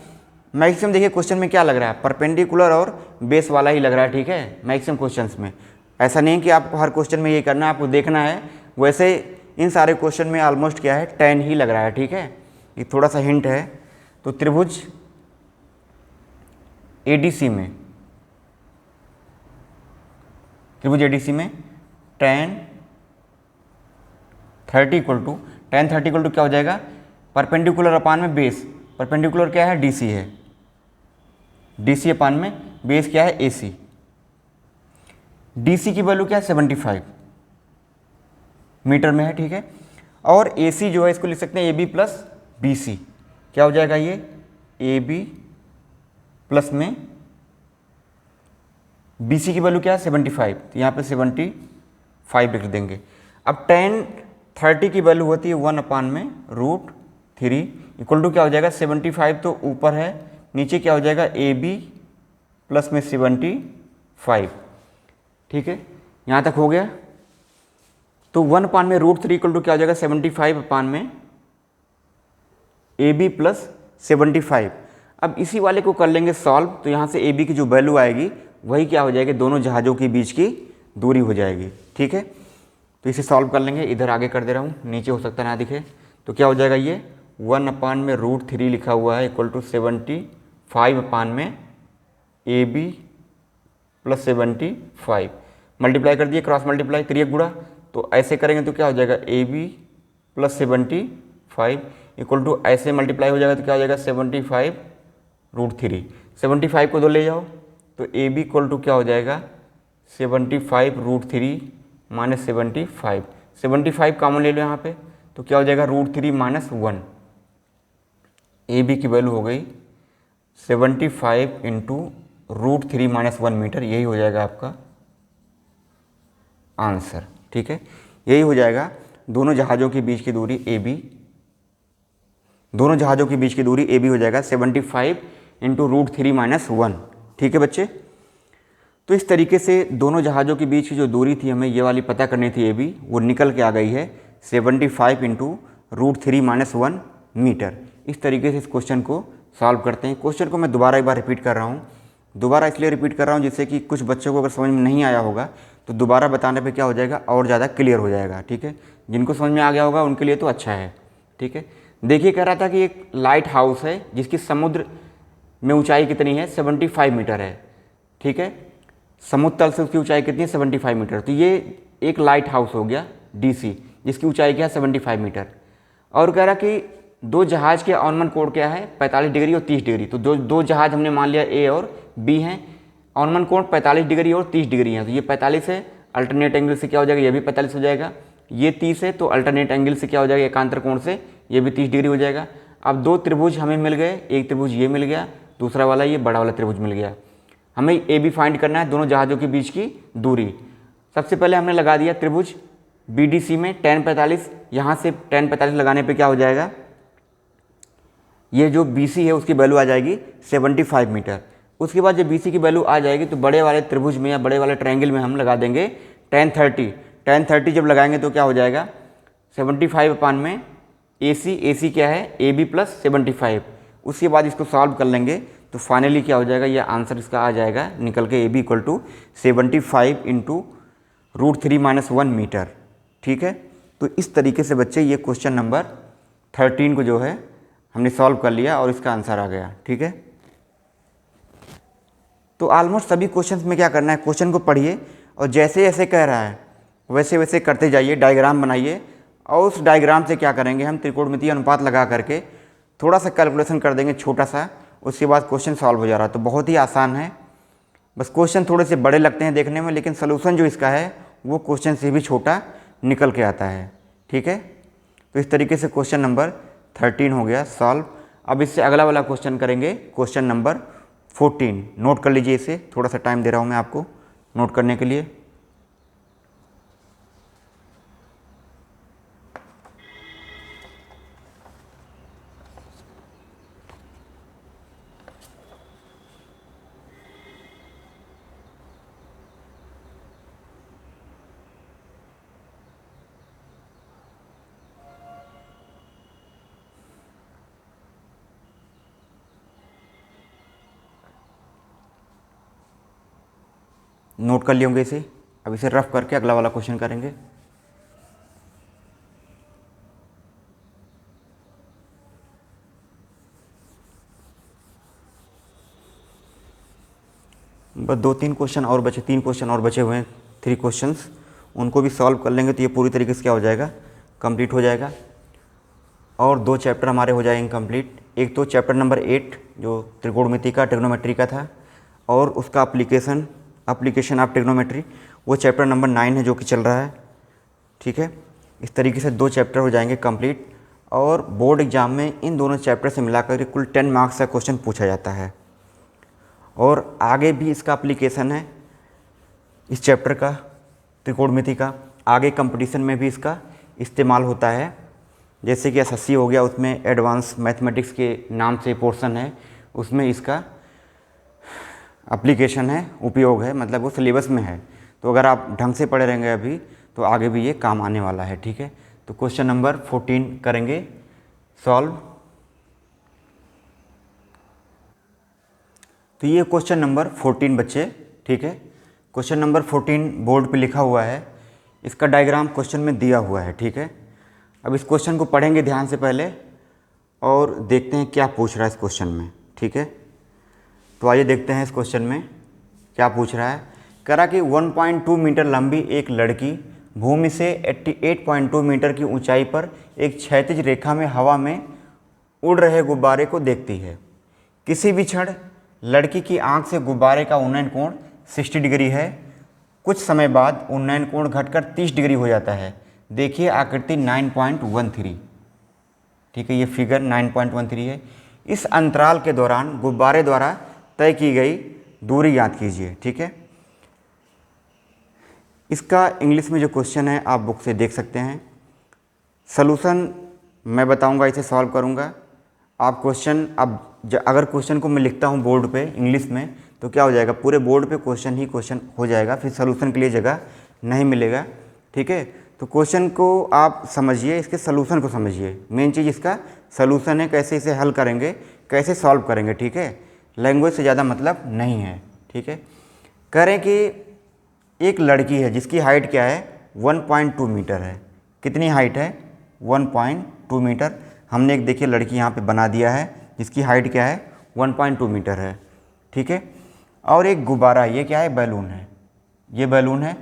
S1: मैक्सिमम देखिए क्वेश्चन में क्या लग रहा है, परपेंडिकुलर और बेस वाला ही लग रहा है। ठीक है, मैक्सिमम क्वेश्चंस में ऐसा नहीं कि आपको हर क्वेश्चन में ये करना है, आपको देखना है। वैसे इन सारे क्वेश्चन में ऑलमोस्ट क्या है, tan ही लग रहा है। ठीक है, ये थोड़ा सा हिंट है। तो त्रिभुज एडीसी में, त्रिभुज एडीसी में tan 30 इक्वल टू क्या हो जाएगा, परपेंडिकुलर अपान में बेस। परपेंडिकुलर क्या है, डीसी है, डीसी अपान में बेस क्या है, एसी। डीसी की वैल्यू क्या है, 75 मीटर में है। ठीक है, और एसी जो है इसको लिख सकते हैं A B plus B C. क्या हो जाएगा ये, ए बी प्लस में बी सी की वैल्यू क्या है, 75, तो यहाँ पे 75 लिख देंगे। अब tan 30 की वैल्यू होती है 1 अपान में √3 इक्वल टू क्या हो जाएगा, 75 तो ऊपर है, नीचे क्या हो जाएगा, ए बी प्लस में 75। ठीक है, यहाँ तक हो गया। तो 1 अपान में √3 इक्वल टू क्या हो जाएगा, 75 अपान में ए बी प्लस 75। अब इसी वाले को कर लेंगे सॉल्व, तो यहाँ से ए बी की जो वैल्यू आएगी वही क्या हो जाएगी, दोनों जहाज़ों के बीच की दूरी हो जाएगी। ठीक है, तो इसे सॉल्व कर लेंगे। इधर आगे कर दे रहा हूँ, नीचे हो सकता ना दिखे। तो क्या हो जाएगा, ये 1 अपान में √3 लिखा हुआ है इक्वल टू 75 अपान में ए बी प्लस 75। मल्टीप्लाई कर दिए, क्रॉस मल्टीप्लाई, त्रियक गुणा। तो ऐसे करेंगे तो क्या हो जाएगा, A B plus 75 equal to ऐसे मल्टीप्लाई हो जाएगा तो क्या हो जाएगा, 75 √3। 75 को 2 ले जाओ तो ए बी इक्वल टू क्या हो जाएगा, 75 √3 माइनस 75। 75 कॉमन ले लो यहाँ पे, तो क्या हो जाएगा, √3 माइनस 1। ए बी की वैल्यू हो गई 75 इंटू √3 माइनस 1 मीटर। यही हो जाएगा आपका आंसर। ठीक है, यही हो जाएगा दोनों जहाज़ों के बीच की दूरी ए बी, दोनों जहाज़ों के बीच की दूरी ए बी हो जाएगा 75 इंटू √3 माइनस 1। ठीक है बच्चे, तो इस तरीके से दोनों जहाज़ों के बीच की जो दूरी थी हमें ये वाली पता करनी थी ए बी, वो निकल के आ गई है 75 इंटू √3 माइनस 1 मीटर। इस तरीके से इस क्वेश्चन को सॉल्व करते हैं। क्वेश्चन को मैं दोबारा एक बार रिपीट कर रहा हूँ, दोबारा इसलिए रिपीट कर रहा हूँ जिससे कि कुछ बच्चों को अगर समझ में नहीं आया होगा तो दोबारा बताने पे क्या हो जाएगा, और ज़्यादा क्लियर हो जाएगा। ठीक है, जिनको समझ में आ गया होगा उनके लिए तो अच्छा है। ठीक है, देखिए कह रहा था कि एक लाइट हाउस है जिसकी समुद्र में ऊंचाई कितनी है, 75 मीटर है। ठीक है, समुद्र तल से उसकी ऊंचाई कितनी है, 75 मीटर। तो ये एक लाइट हाउस हो गया डीसी, जिसकी ऊंचाई क्या है, 75 मीटर। और कह रहा कि दो जहाज़ के ऑनमन कोण क्या है, 45 डिग्री और 30 डिग्री। तो दो जहाज़ हमने मान लिया ए और बी हैं, ऑनमन कोण 45 डिग्री और 30 डिग्री है। तो ये 45 है, अल्टरनेट एंगल से क्या हो जाएगा, ये भी 45 हो जाएगा। ये 30 है तो अल्टरनेट एंगल से क्या हो जाएगा, एकांतर कोण से ये भी 30 डिग्री हो जाएगा। अब दो त्रिभुज हमें मिल गए, एक त्रिभुज ये मिल गया, दूसरा वाला ये बड़ा वाला त्रिभुज मिल गया। हमें ए बी फाइंड करना है, दोनों जहाज़ों के बीच की दूरी। सबसे पहले हमने लगा दिया त्रिभुज बी डी सी में tan 45, यहाँ से tan 45 लगाने पे क्या हो जाएगा, ये जो बी सी है उसकी वैल्यू आ जाएगी 75 मीटर। उसके बाद जब बी सी की वैल्यू आ जाएगी तो बड़े वाले त्रिभुज में या बड़े वाले ट्रायंगल में हम लगा देंगे tan 30। tan 30 जब लगाएंगे तो क्या हो जाएगा, 75 अपान में ए सी क्या है, ए बी प्लस 75। उसके बाद इसको सॉल्व कर लेंगे तो फाइनली क्या हो जाएगा, ये आंसर इसका आ जाएगा निकल के, A B equal to 75 into √3 minus 1 metre. ठीक है, तो इस तरीके से बच्चे ये क्वेश्चन नंबर 13 को जो है हमने सॉल्व कर लिया और इसका आंसर आ गया। ठीक है, तो ऑलमोस्ट सभी क्वेश्चंस में क्या करना है, क्वेश्चन को पढ़िए और जैसे जैसे कह रहा है वैसे वैसे करते जाइए, डायग्राम बनाइए और उस डायग्राम से क्या करेंगे, हम त्रिकोणमितीय अनुपात लगा करके थोड़ा सा कैलकुलेशन कर देंगे छोटा सा, उसके बाद क्वेश्चन सॉल्व हो जा रहा है। तो बहुत ही आसान है, बस क्वेश्चन थोड़े से बड़े लगते हैं देखने में, लेकिन सोल्यूशन जो इसका है वो क्वेश्चन से भी छोटा निकल के आता है। ठीक है, तो इस तरीके से क्वेश्चन नंबर 13 हो गया सॉल्व। अब इससे अगला वाला क्वेश्चन करेंगे, क्वेश्चन नंबर 14। नोट कर लीजिए इसे, थोड़ा सा टाइम दे रहा हूँ मैं आपको नोट करने के लिए। नोट कर लिए होंगे इसे। अब इसे रफ करके अगला वाला क्वेश्चन करेंगे। बस 2-3 क्वेश्चन और बचे, 3 क्वेश्चन और बचे हुए हैं, 3 क्वेश्चंस, उनको भी सॉल्व कर लेंगे तो ये पूरी तरीके से क्या हो जाएगा, कंप्लीट हो जाएगा। और 2 चैप्टर हमारे हो जाएंगे कंप्लीट। एक तो चैप्टर नंबर 8 जो त्रिकोणमिति का, ट्रिग्नोमेट्री का था, और उसका एप्लीकेशन ऑफ ट्रिग्नोमेट्री, वो चैप्टर नंबर 9 है जो कि चल रहा है। ठीक है, इस तरीके से 2 चैप्टर हो जाएंगे कंप्लीट। और बोर्ड एग्जाम में इन दोनों चैप्टर से मिलाकर के कुल 10 मार्क्स का क्वेश्चन पूछा जाता है। और आगे भी इसका एप्लीकेशन है इस चैप्टर का, त्रिकोणमिति का, आगे कंपटीशन में भी इसका इस्तेमाल होता है। जैसे कि एसएससी हो गया, उसमें एडवांस मैथमेटिक्स के नाम से पोर्शन है, उसमें इसका एप्लीकेशन है, उपयोग है, मतलब वो सिलेबस में है। तो अगर आप ढंग से पढ़े रहेंगे अभी तो आगे भी ये काम आने वाला है। ठीक है, तो क्वेश्चन नंबर 14 करेंगे सॉल्व। तो ये क्वेश्चन नंबर 14 बच्चे, ठीक है, क्वेश्चन नंबर 14 बोर्ड पे लिखा हुआ है, इसका डायग्राम क्वेश्चन में दिया हुआ है। ठीक है, अब इस क्वेश्चन को पढ़ेंगे ध्यान से पहले और देखते हैं क्या पूछ रहा है इस क्वेश्चन में। ठीक है, तो आइए देखते हैं इस क्वेश्चन में क्या पूछ रहा है। कह रहा कि 1.2 मीटर लंबी एक लड़की भूमि से 88.2 मीटर की ऊंचाई पर एक क्षैतिज रेखा में हवा में उड़ रहे गुब्बारे को देखती है। किसी भी क्षण लड़की की आंख से गुब्बारे का उन्नयन कोण 60 डिग्री है। कुछ समय बाद उन्नयन कोण घटकर 30 डिग्री हो जाता है। देखिए आकृति 9.13। ठीक है, ये फिगर 9.13 है। इस अंतराल के दौरान गुब्बारे द्वारा तय की गई दूरी याद कीजिए। ठीक है, इसका इंग्लिश में जो क्वेश्चन है आप बुक से देख सकते हैं। सॉल्यूशन मैं बताऊंगा, इसे सॉल्व करूंगा। आप क्वेश्चन, अब अगर क्वेश्चन को मैं लिखता हूं बोर्ड पे इंग्लिश में तो क्या हो जाएगा, पूरे बोर्ड पे क्वेश्चन ही क्वेश्चन हो जाएगा, फिर सॉल्यूशन के लिए जगह नहीं मिलेगा। ठीक है, तो क्वेश्चन को आप समझिए, इसके सॉल्यूशन को समझिए। मेन चीज़ इसका सॉल्यूशन है, कैसे इसे हल करेंगे, कैसे सॉल्व करेंगे। ठीक है, लैंग्वेज से ज़्यादा मतलब नहीं है। ठीक है, करें कि एक लड़की है जिसकी हाइट क्या है, 1.2 मीटर है। कितनी हाइट है, 1.2 मीटर। हमने एक देखिए लड़की यहाँ पे बना दिया है जिसकी हाइट क्या है, 1.2 मीटर है। ठीक है, और एक गुब्बारा, ये क्या है, बैलून है, ये बैलून है।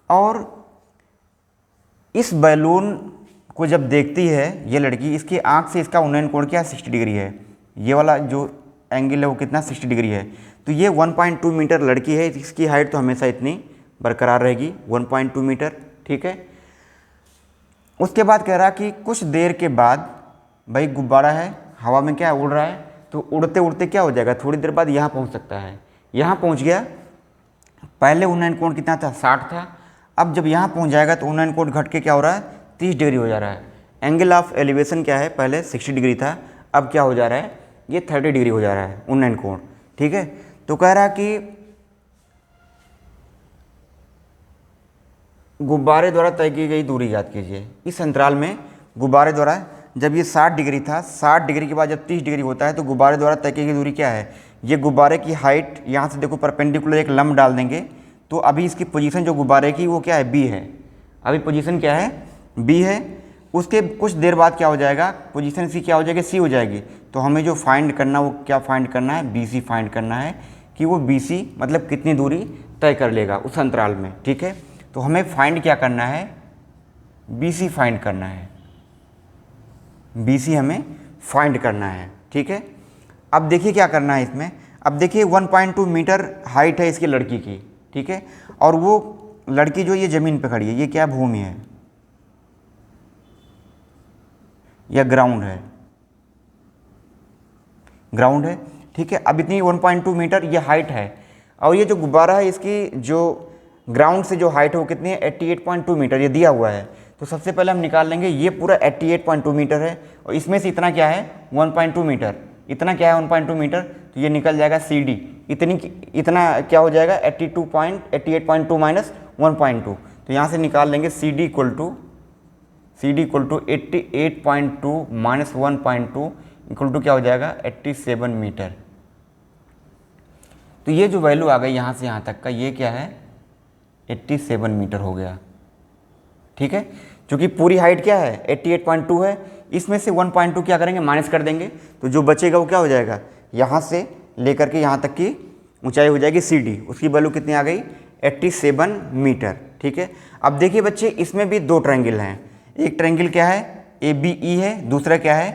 S1: और इस बैलून को जब देखती है ये लड़की, इसकी आंख से इसका उन्नयन कोण क्या, 60 डिग्री है। ये वाला जो एंगल है वो कितना, 60 डिग्री है। तो ये 1.2 मीटर लड़की है, इसकी हाइट तो हमेशा इतनी बरकरार रहेगी, 1.2 मीटर। ठीक है, उसके बाद कह रहा कि कुछ देर के बाद, भाई गुब्बारा है, हवा में क्या उड़ रहा है, तो उड़ते उड़ते क्या हो जाएगा, थोड़ी देर बाद यहाँ पहुँच सकता है। यहाँ पहुँच गया, पहले उन्नयन कोण कितना था, 60 था। अब जब यहाँ पहुँच जाएगा तो उन्नयन कोण घट के क्या हो रहा है, 30 डिग्री हो जा रहा है। एंगल ऑफ एलिवेशन क्या है, पहले 60 डिग्री था, अब क्या हो जा रहा है, ये 30 डिग्री हो जा रहा है उन्नयन कोण। ठीक है, तो कह रहा कि गुब्बारे द्वारा तय की गई दूरी याद कीजिए। इस अंतराल में गुब्बारे द्वारा, जब ये 60 डिग्री था, 60 डिग्री के बाद जब 30 डिग्री होता है तो गुब्बारे द्वारा तय की गई दूरी क्या है, ये गुब्बारे की हाइट, यहाँ से देखो परपेंडिकुलर एक लंब डाल देंगे तो अभी इसकी पोजीशन जो गुब्बारे की वो क्या है, बी है। अभी पोजीशन क्या है, बी है। उसके कुछ देर बाद क्या हो जाएगा, पोजीशन सी क्या हो जाएगी, सी हो जाएगी। तो हमें जो फाइंड करना, वो क्या फाइंड करना है, बी सी फाइंड करना है कि वो बी सी मतलब कितनी दूरी तय कर लेगा उस अंतराल में। ठीक है, तो हमें फाइंड क्या करना है, बी सी फाइंड करना है, बी सी हमें फाइंड करना है। ठीक है, अब देखिए क्या करना है इसमें। अब देखिए 1.2 मीटर हाइट है इसकी लड़की की। ठीक है, और वो लड़की जो ये ज़मीन पे खड़ी है, ये क्या भूमि है या ग्राउंड है, ग्राउंड है। ठीक है, अब इतनी 1.2 मीटर ये हाइट है, और ये जो गुब्बारा है इसकी जो ग्राउंड से जो हाइट है वो कितनी है, 88.2 मीटर, ये दिया हुआ है। तो सबसे पहले हम निकाल लेंगे, ये पूरा 88.2 मीटर है और इसमें से इतना क्या है, 1.2 मीटर। इतना क्या है, 1.2 मीटर, तो ये निकल जाएगा सी डी। इतना क्या हो जाएगा, 88.2 माइनस 1.2। तो यहाँ से निकाल लेंगे C D equal to 88.2 minus 1.2 equal to क्या हो जाएगा, 87 मीटर। तो ये जो वैल्यू आ गई यहाँ से यहाँ तक का, ये क्या है, 87 मीटर हो गया। ठीक है, क्योंकि पूरी हाइट क्या है 88.2 है, इसमें से 1.2 क्या करेंगे माइनस कर देंगे, तो जो बचेगा वो क्या हो जाएगा, यहाँ से लेकर के यहाँ तक की ऊंचाई हो जाएगी CD, उसकी वैल्यू कितनी आ गई 87 मीटर। ठीक है, अब देखिए बच्चे इसमें भी दो ट्रायंगल हैं, एक ट्रायंगल क्या है ABE है, दूसरा क्या है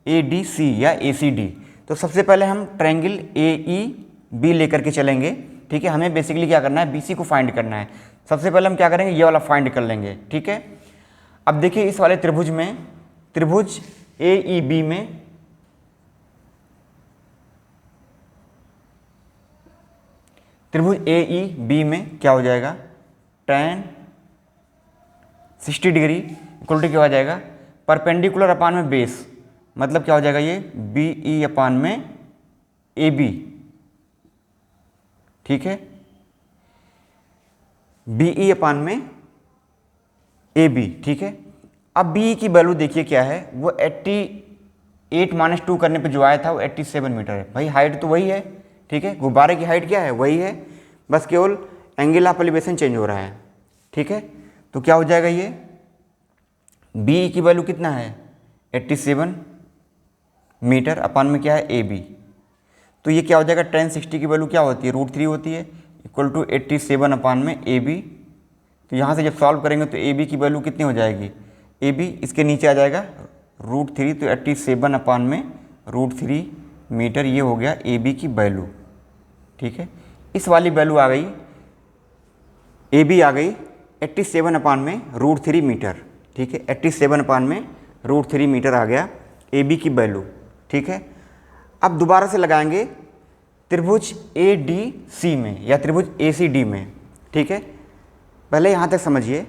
S1: ADC या ACD। तो सबसे पहले हम ट्रायंगल AEB लेकर के चलेंगे। ठीक है, हमें बेसिकली क्या करना है BC को फाइंड करना है। सबसे पहले हम क्या करेंगे ये वाला फाइंड कर लेंगे। ठीक है, अब देखिए इस वाले त्रिभुज में, त्रिभुज AEB में क्या हो जाएगा tan 60 डिग्री इक्वल टू क्या हो जाएगा परपेंडिकुलर अपान में बेस, मतलब क्या हो जाएगा ये BE अपान में AB। ठीक है, BE अपान में AB। ठीक है, अब BE की वैल्यू देखिए क्या है, वो 88 - 2 करने पे जो आया था वो 87 मीटर है। भाई हाइट तो वही है। ठीक है, गुब्बारे की हाइट क्या है वही है, बस केवल एंगल ऑफ एलिवेशन चेंज हो रहा है। ठीक है, तो क्या हो जाएगा ये BE की वैल्यू कितना है 87 मीटर अपान में क्या है AB। तो ये क्या हो जाएगा tan 60 की वैल्यू क्या होती है √3 होती है, इक्वल टू 87 अपान में AB। तो यहाँ से जब सॉल्व करेंगे तो AB की वैल्यू कितनी हो जाएगी, AB इसके नीचे आ जाएगा √3, तो 87 अपान में √3 मीटर, ये हो गया AB की वैल्यू। ठीक है, इस वाली वैल्यू आ गई, AB आ गई 87 अपान में √3 मीटर। ठीक है, 87 अपान में √3 मीटर आ गया AB की वैल्यू। ठीक है, अब दोबारा से लगाएंगे त्रिभुज ADC में या त्रिभुज ACD में। ठीक है, पहले यहाँ तक समझिए।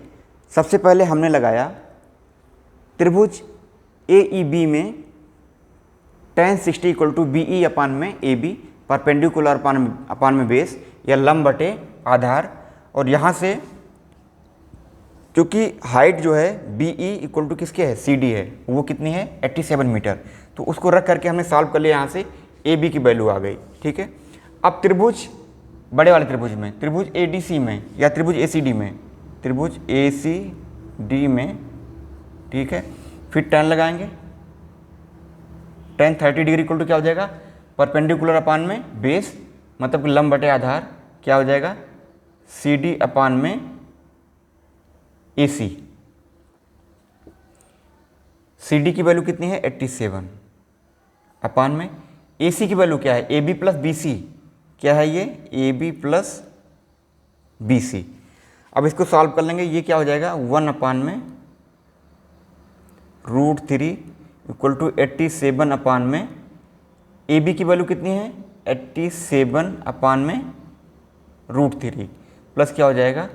S1: सबसे पहले हमने लगाया त्रिभुज AEB में tan 60 इक्वल टू BE अपान में AB, परपेंडिकुलर अपान में बेस या लंब बटे आधार, और यहाँ से क्योंकि हाइट जो है BE इक्वल टू किसके है CD है, वो कितनी है 87 मीटर, तो उसको रख करके हमने सॉल्व कर लिया, यहाँ से AB की वैल्यू आ गई। ठीक है, अब त्रिभुज बड़े वाले त्रिभुज में, त्रिभुज ADC में या त्रिभुज ACD में, त्रिभुज ACD में। ठीक है, फिर tan लगाएंगे, tan 30 डिग्री इक्वल टू क्या हो जाएगा परपेंडिकुलर अपान में बेस, मतलब कि लंब बटे आधार, क्या हो जाएगा CD अपान में AC। CD की वैल्यू कितनी है 87 अपान में AC की वैल्यू क्या है AB प्लस BC, क्या है ये AB प्लस BC। अब इसको सॉल्व कर लेंगे, ये क्या हो जाएगा 1 अपान में √3 इक्वल टू 87 अपान में AB की वैल्यू कितनी है 87 अपान में √3 प्लस क्या हो जाएगा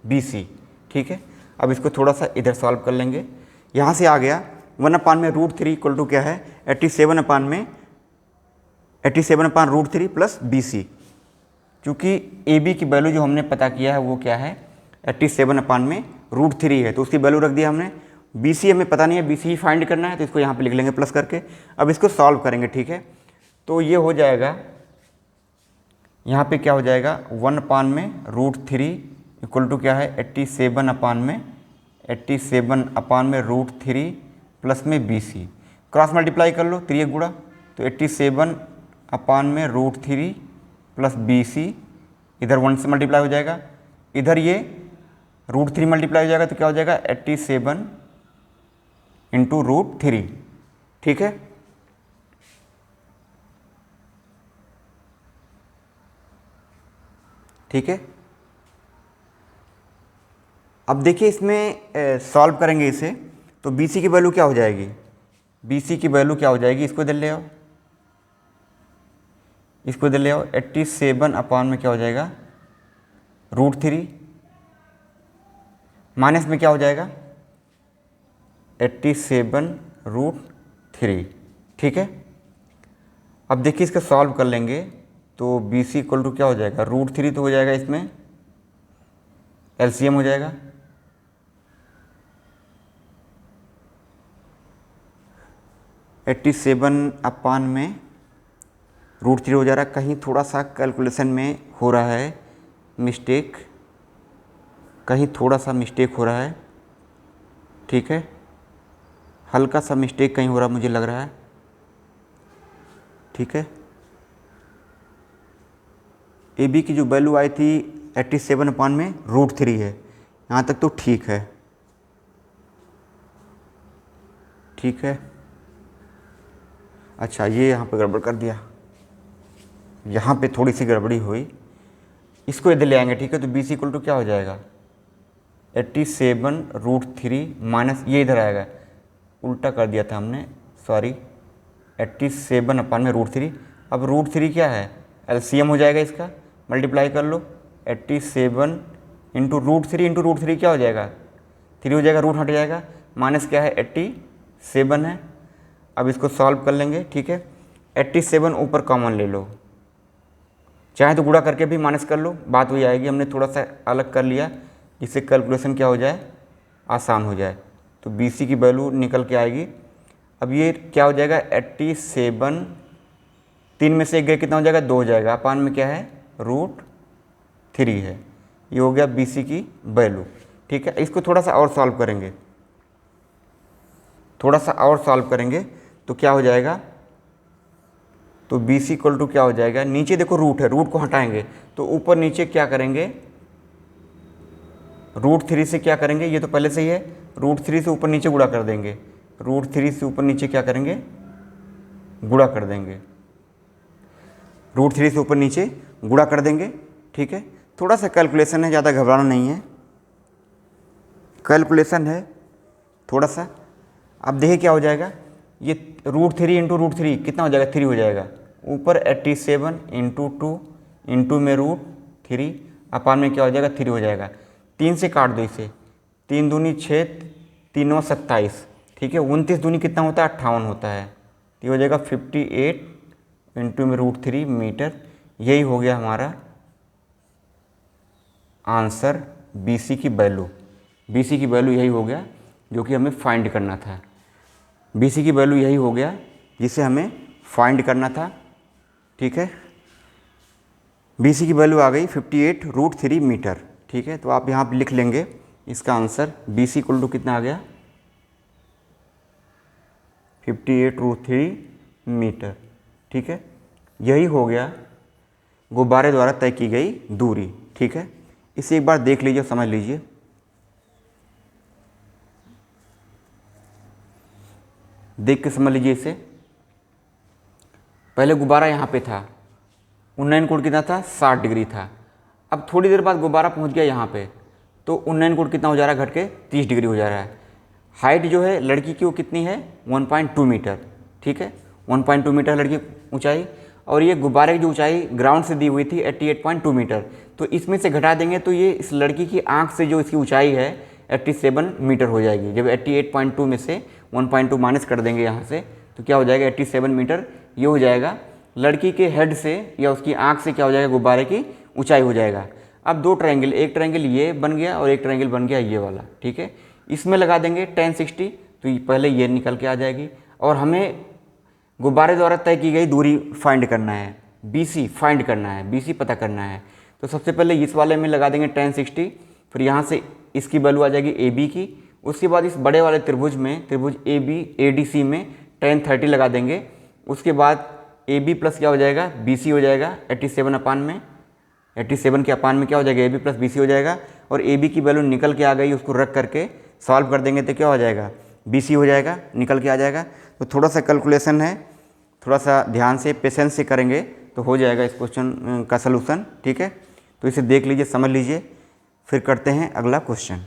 S1: BC। ठीक है, अब इसको थोड़ा सा इधर सॉल्व कर लेंगे, यहाँ से आ गया 1 अपान में √3 इक्वल टू क्या है 87 अपान में 87 अपान √3 प्लस BC। क्योंकि AB की वैल्यू जो हमने पता किया है वो क्या है 87 अपान में √3 है, तो उसकी वैल्यू रख दिया हमने। BC हमें पता नहीं है, BC ही फाइंड करना है, तो इसको यहाँ पे लिख लेंगे प्लस करके। अब इसको सॉल्व करेंगे। ठीक है, तो ये हो जाएगा, यहाँ पे क्या हो जाएगा 1 अपान में √3 इक्वल टू क्या है 87 अपान में √3 प्लस में BC, क्रॉस मल्टीप्लाई कर लो 3 गुणा, तो 87 अपान में √3 प्लस BC, इधर 1 से मल्टीप्लाई हो जाएगा, इधर ये √3 मल्टीप्लाई हो जाएगा, तो क्या हो जाएगा 87 इंटू √3। ठीक है, ठीक है, अब देखिए इसमें सॉल्व करेंगे इसे, तो BC की वैल्यू क्या हो जाएगी, BC की वैल्यू क्या हो जाएगी, इसको इधर ले आओ, इसको इधर ले आओ, 87 अपान में क्या हो जाएगा √3 माइनस में क्या हो जाएगा 87 √3। ठीक है, अब देखिए इसका सॉल्व कर लेंगे, तो BC इक्वल टू क्या हो जाएगा √3, तो हो जाएगा इसमें LCM हो जाएगा, √87 अपान में √3 हो जा रहा है, कहीं थोड़ा सा कैलकुलेशन में हो रहा है मिस्टेक, कहीं थोड़ा सा मिस्टेक हो रहा है, ठीक है, हल्का सा मिस्टेक कहीं हो रहा मुझे लग रहा है, ठीक है। ए बी की जो वैल्यू आई थी 87 में √3 है, यहाँ तक तो ठीक है, ठीक है। अच्छा, ये यहाँ पे गड़बड़ कर दिया, यहाँ पे थोड़ी सी गड़बड़ी हुई, इसको इधर ले आएंगे, ठीक है। तो बी सी इक्वल टू क्या हो जाएगा 87√3 माइनस, ये इधर आएगा, उल्टा कर दिया था हमने, सॉरी, 87 में √3। अब √3 क्या है, एलसीएम हो जाएगा इसका, मल्टीप्लाई कर लो, 87 इंटू √3 क्या हो जाएगा 3 हो जाएगा, रूट हट जाएगा, माइनस क्या है 87 है। अब इसको सॉल्व कर लेंगे, ठीक है। 87 ऊपर कॉमन ले लो, चाहे तो गुणा करके भी माइनस कर लो, बात हो जाएगी। हमने थोड़ा सा अलग कर लिया जिससे कैलकुलेशन क्या हो जाए, आसान हो जाए। तो बी सी की वैल्यू निकल के आएगी। अब ये क्या हो जाएगा 87, 3 में से 1 गए कितना हो जाएगा 2 हो जाएगा, अपान में क्या है √3 है। ये हो गया बी सी की वैल्यू, ठीक है। इसको थोड़ा सा और सॉल्व करेंगे, थोड़ा सा और सॉल्व करेंगे तो क्या हो जाएगा, तो बी सी इक्वल टू क्या हो जाएगा, नीचे देखो रूट है, रूट को हटाएंगे तो ऊपर नीचे क्या करेंगे, √3 से क्या करेंगे, ये तो पहले से ही है, √3 से ऊपर नीचे गुणा कर देंगे, √3 से ऊपर नीचे क्या करेंगे गुणा कर देंगे, √3 से ऊपर नीचे गुणा कर देंगे, ठीक है। थोड़ा सा कैलकुलेशन है, ज़्यादा घबराना नहीं है, कैलकुलेशन है थोड़ा सा। अब देखिए क्या हो जाएगा, ये √3 इंटू √3 कितना हो जाएगा 3 हो जाएगा, ऊपर 87 इंटू 2 इंटू में √3 अपान में क्या हो जाएगा 3 हो जाएगा। 3 से काट दो इसे, 3 दूनी 6, 3 9 27, ठीक है। 29 दूनी कितना होता है 58 होता है, तो ये हो जाएगा 58 इंटू में √3 मीटर। यही हो गया हमारा आंसर, बी सी की वैल्यू। बी सी की वैल्यू यही हो गया जो कि हमें फाइंड करना था, बी सी की वैल्यू यही हो गया जिसे हमें फाइंड करना था, ठीक है। बी सी की वैल्यू आ गई 58√3 मीटर, ठीक है। तो आप यहाँ पे लिख लेंगे इसका answer, B C equal to कितना आ गया 58√3 मीटर, ठीक है। यही हो गया गुब्बारे द्वारा तय की गई दूरी, ठीक है। इसे एक बार देख लीजिए, समझ लीजिए। देख के समझ लीजिए इसे। पहले गुब्बारा यहाँ पे था, उन्नयन कोण कितना था 60 डिग्री था। अब थोड़ी देर बाद गुब्बारा पहुँच गया यहाँ पे, तो उन्नयन कोण कितना हो जा रहा है, घट के 30 डिग्री हो जा रहा है। हाइट जो है लड़की की वो कितनी है 1.2 मीटर, ठीक है, 1.2 मीटर लड़की ऊंचाई, और ये गुब्बारे की जो ऊंचाई ग्राउंड से दी हुई थी 88.2 मीटर। तो इसमें से घटा देंगे तो ये इस लड़की की आंख से जो इसकी ऊंचाई है 87 मीटर हो जाएगी। जब 88.2 में से 1.2 माइनस कर देंगे यहाँ से तो क्या हो जाएगा 87 मीटर। ये हो जाएगा लड़की के हेड से या उसकी आंख से क्या हो जाएगा गुब्बारे की ऊंचाई हो जाएगा। अब दो ट्रायंगल, एक ट्रायंगल ये बन गया और एक ट्रायंगल बन गया ये वाला, ठीक है। इसमें लगा देंगे tan 60, तो पहले ये निकल के आ जाएगी। और हमें गुब्बारे द्वारा तय की गई दूरी फाइंड करना है, BC फाइंड करना है, BC पता करना है। तो सबसे पहले इस वाले में लगा देंगे tan 60, फिर यहाँ से इसकी वैल्यू आ जाएगी AB की। उसके बाद इस बड़े वाले त्रिभुज में, त्रिभुज AB ADC में tan 30 लगा देंगे। उसके बाद AB प्लस क्या हो जाएगा BC हो जाएगा 87 अपान में, 87 के अपान में क्या हो जाएगा AB प्लस BC हो जाएगा। और AB की वैल्यू निकल के आ गई, उसको रख करके सॉल्व कर देंगे तो क्या हो जाएगा BC हो जाएगा, निकल के आ जाएगा। तो थोड़ा सा कैलकुलेशन है, थोड़ा सा ध्यान से पेशेंस से करेंगे तो हो जाएगा इस क्वेश्चन का सलूशन, ठीक है। तो इसे देख लीजिए, समझ लीजिए, फिर करते हैं अगला क्वेश्चन।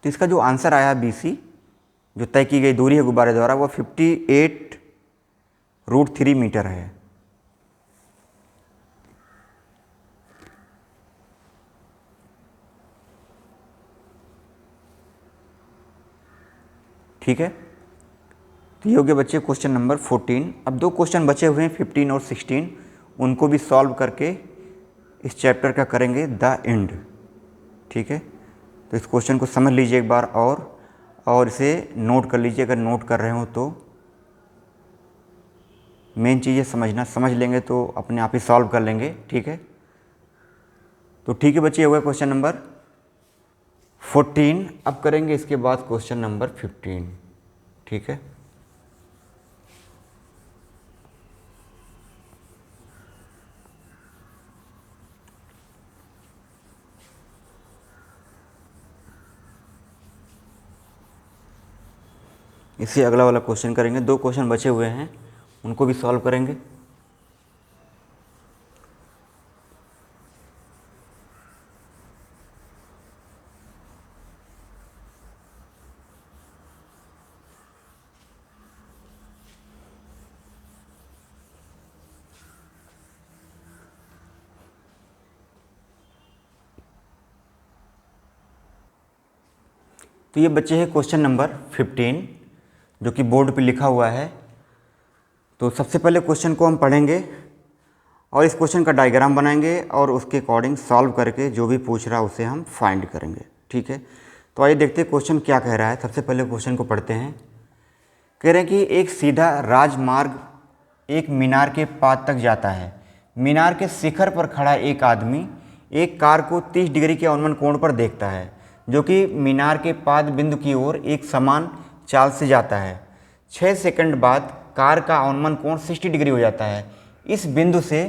S1: तो इसका जो आंसर आया BC, जो तय की गई दूरी है गुब्बारे द्वारा, वो 58√3 मीटर है। ठीक है, तो ये हो गया बच्चे क्वेश्चन नंबर 14। अब दो क्वेश्चन बचे हुए हैं 15 और 16, उनको भी सॉल्व करके इस चैप्टर का करेंगे द एंड, ठीक है। तो इस क्वेश्चन को समझ लीजिए एक बार और इसे नोट कर लीजिए, अगर नोट कर रहे हो तो मेन चीज़ है समझना, समझ लेंगे तो अपने आप ही सॉल्व कर लेंगे। ठीक है, तो ठीक है बच्चे, हो गया क्वेश्चन नंबर 14। अब करेंगे इसके बाद क्वेश्चन नंबर 15। ठीक है, इससे अगला वाला क्वेश्चन करेंगे। 2 क्वेश्चन बचे हुए हैं, उनको भी सॉल्व करेंगे। तो ये बच्चे हैं क्वेश्चन नंबर 15 जो कि बोर्ड पे लिखा हुआ है। तो सबसे पहले क्वेश्चन को हम पढ़ेंगे और इस क्वेश्चन का डायग्राम बनाएंगे और उसके अकॉर्डिंग सॉल्व करके जो भी पूछ रहा है उसे हम फाइंड करेंगे। ठीक है, तो आइए देखते हैं क्वेश्चन क्या कह रहा है। सबसे पहले क्वेश्चन को पढ़ते हैं। कह रहे हैं कि एक सीधा राजमार्ग एक मीनार के पाद तक जाता है। मीनार के शिखर पर खड़ा एक आदमी एक कार को 30 डिग्री के अवनमन कोण पर देखता है, जो कि मीनार के पाद बिंदु की ओर एक समान चाल से जाता है। 6 सेकंड बाद कार का अवनमन कोण 60 डिग्री हो जाता है। इस बिंदु से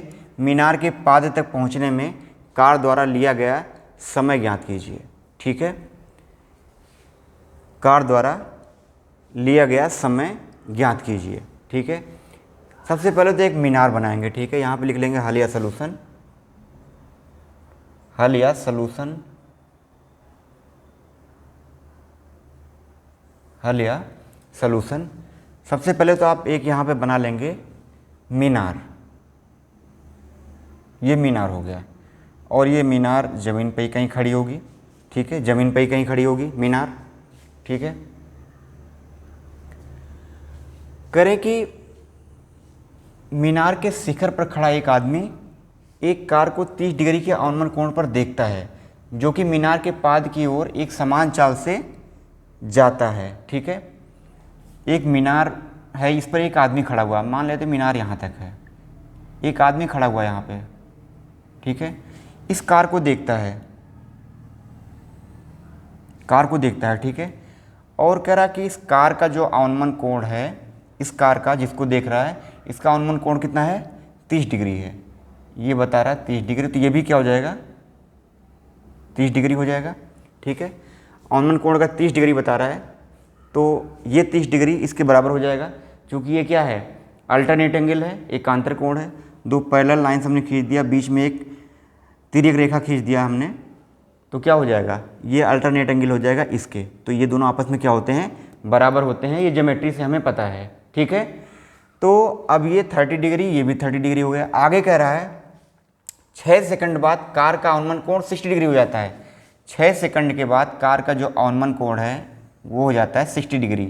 S1: मीनार के पाद तक पहुंचने में कार द्वारा लिया गया समय ज्ञात कीजिए। ठीक है, कार द्वारा लिया गया समय ज्ञात कीजिए। ठीक है, सबसे पहले तो एक मीनार बनाएंगे। ठीक है, यहाँ पे लिख लेंगे हल या सलूशन, हल या सलूशन, हल या सलूशन। सबसे पहले तो आप एक यहाँ पे बना लेंगे मीनार। ये मीनार हो गया और ये मीनार ज़मीन पे ही कहीं खड़ी होगी। ठीक है, ज़मीन पे ही कहीं खड़ी होगी मीनार। ठीक है, करें कि मीनार के शिखर पर खड़ा एक आदमी एक कार को 30 डिग्री के अवनमन कोण पर देखता है, जो कि मीनार के पाद की ओर एक समान चाल से जाता है। ठीक है, एक मीनार है, इस पर एक आदमी खड़ा हुआ, मान लेते मीनार यहाँ तक है, एक आदमी खड़ा हुआ यहाँ पे। ठीक है, इस कार को देखता है, कार को देखता है। ठीक है, और कह रहा कि इस कार का जो अवनमन कोण है, इस कार का जिसको देख रहा है, इसका अवनमन कोण कितना है, 30 डिग्री है। ये बता रहा है 30 डिग्री, तो ये भी क्या हो जाएगा, 30 डिग्री हो जाएगा। ठीक है, अवनमन कोण का 30 डिग्री बता रहा है, तो ये 30 डिग्री इसके बराबर हो जाएगा, क्योंकि ये क्या है, अल्टरनेट एंगल है, एकांतर कोण है। 2 पैरेलल लाइन्स हमने खींच दिया, बीच में एक तिर्यक रेखा खींच दिया हमने, तो क्या हो जाएगा, ये अल्टरनेट एंगल हो जाएगा इसके। तो ये दोनों आपस में क्या होते हैं, बराबर होते हैं। ये ज्योमेट्री से हमें पता है। ठीक है, तो अब ये 30 डिग्री, ये भी 30 डिग्री हो गया। आगे कह रहा है 6 सेकंड बाद कार का अवनमन कोण 60 डिग्री हो जाता है। 6 सेकंड के बाद कार का जो अवनमन कोण है वो हो जाता है 60 डिग्री।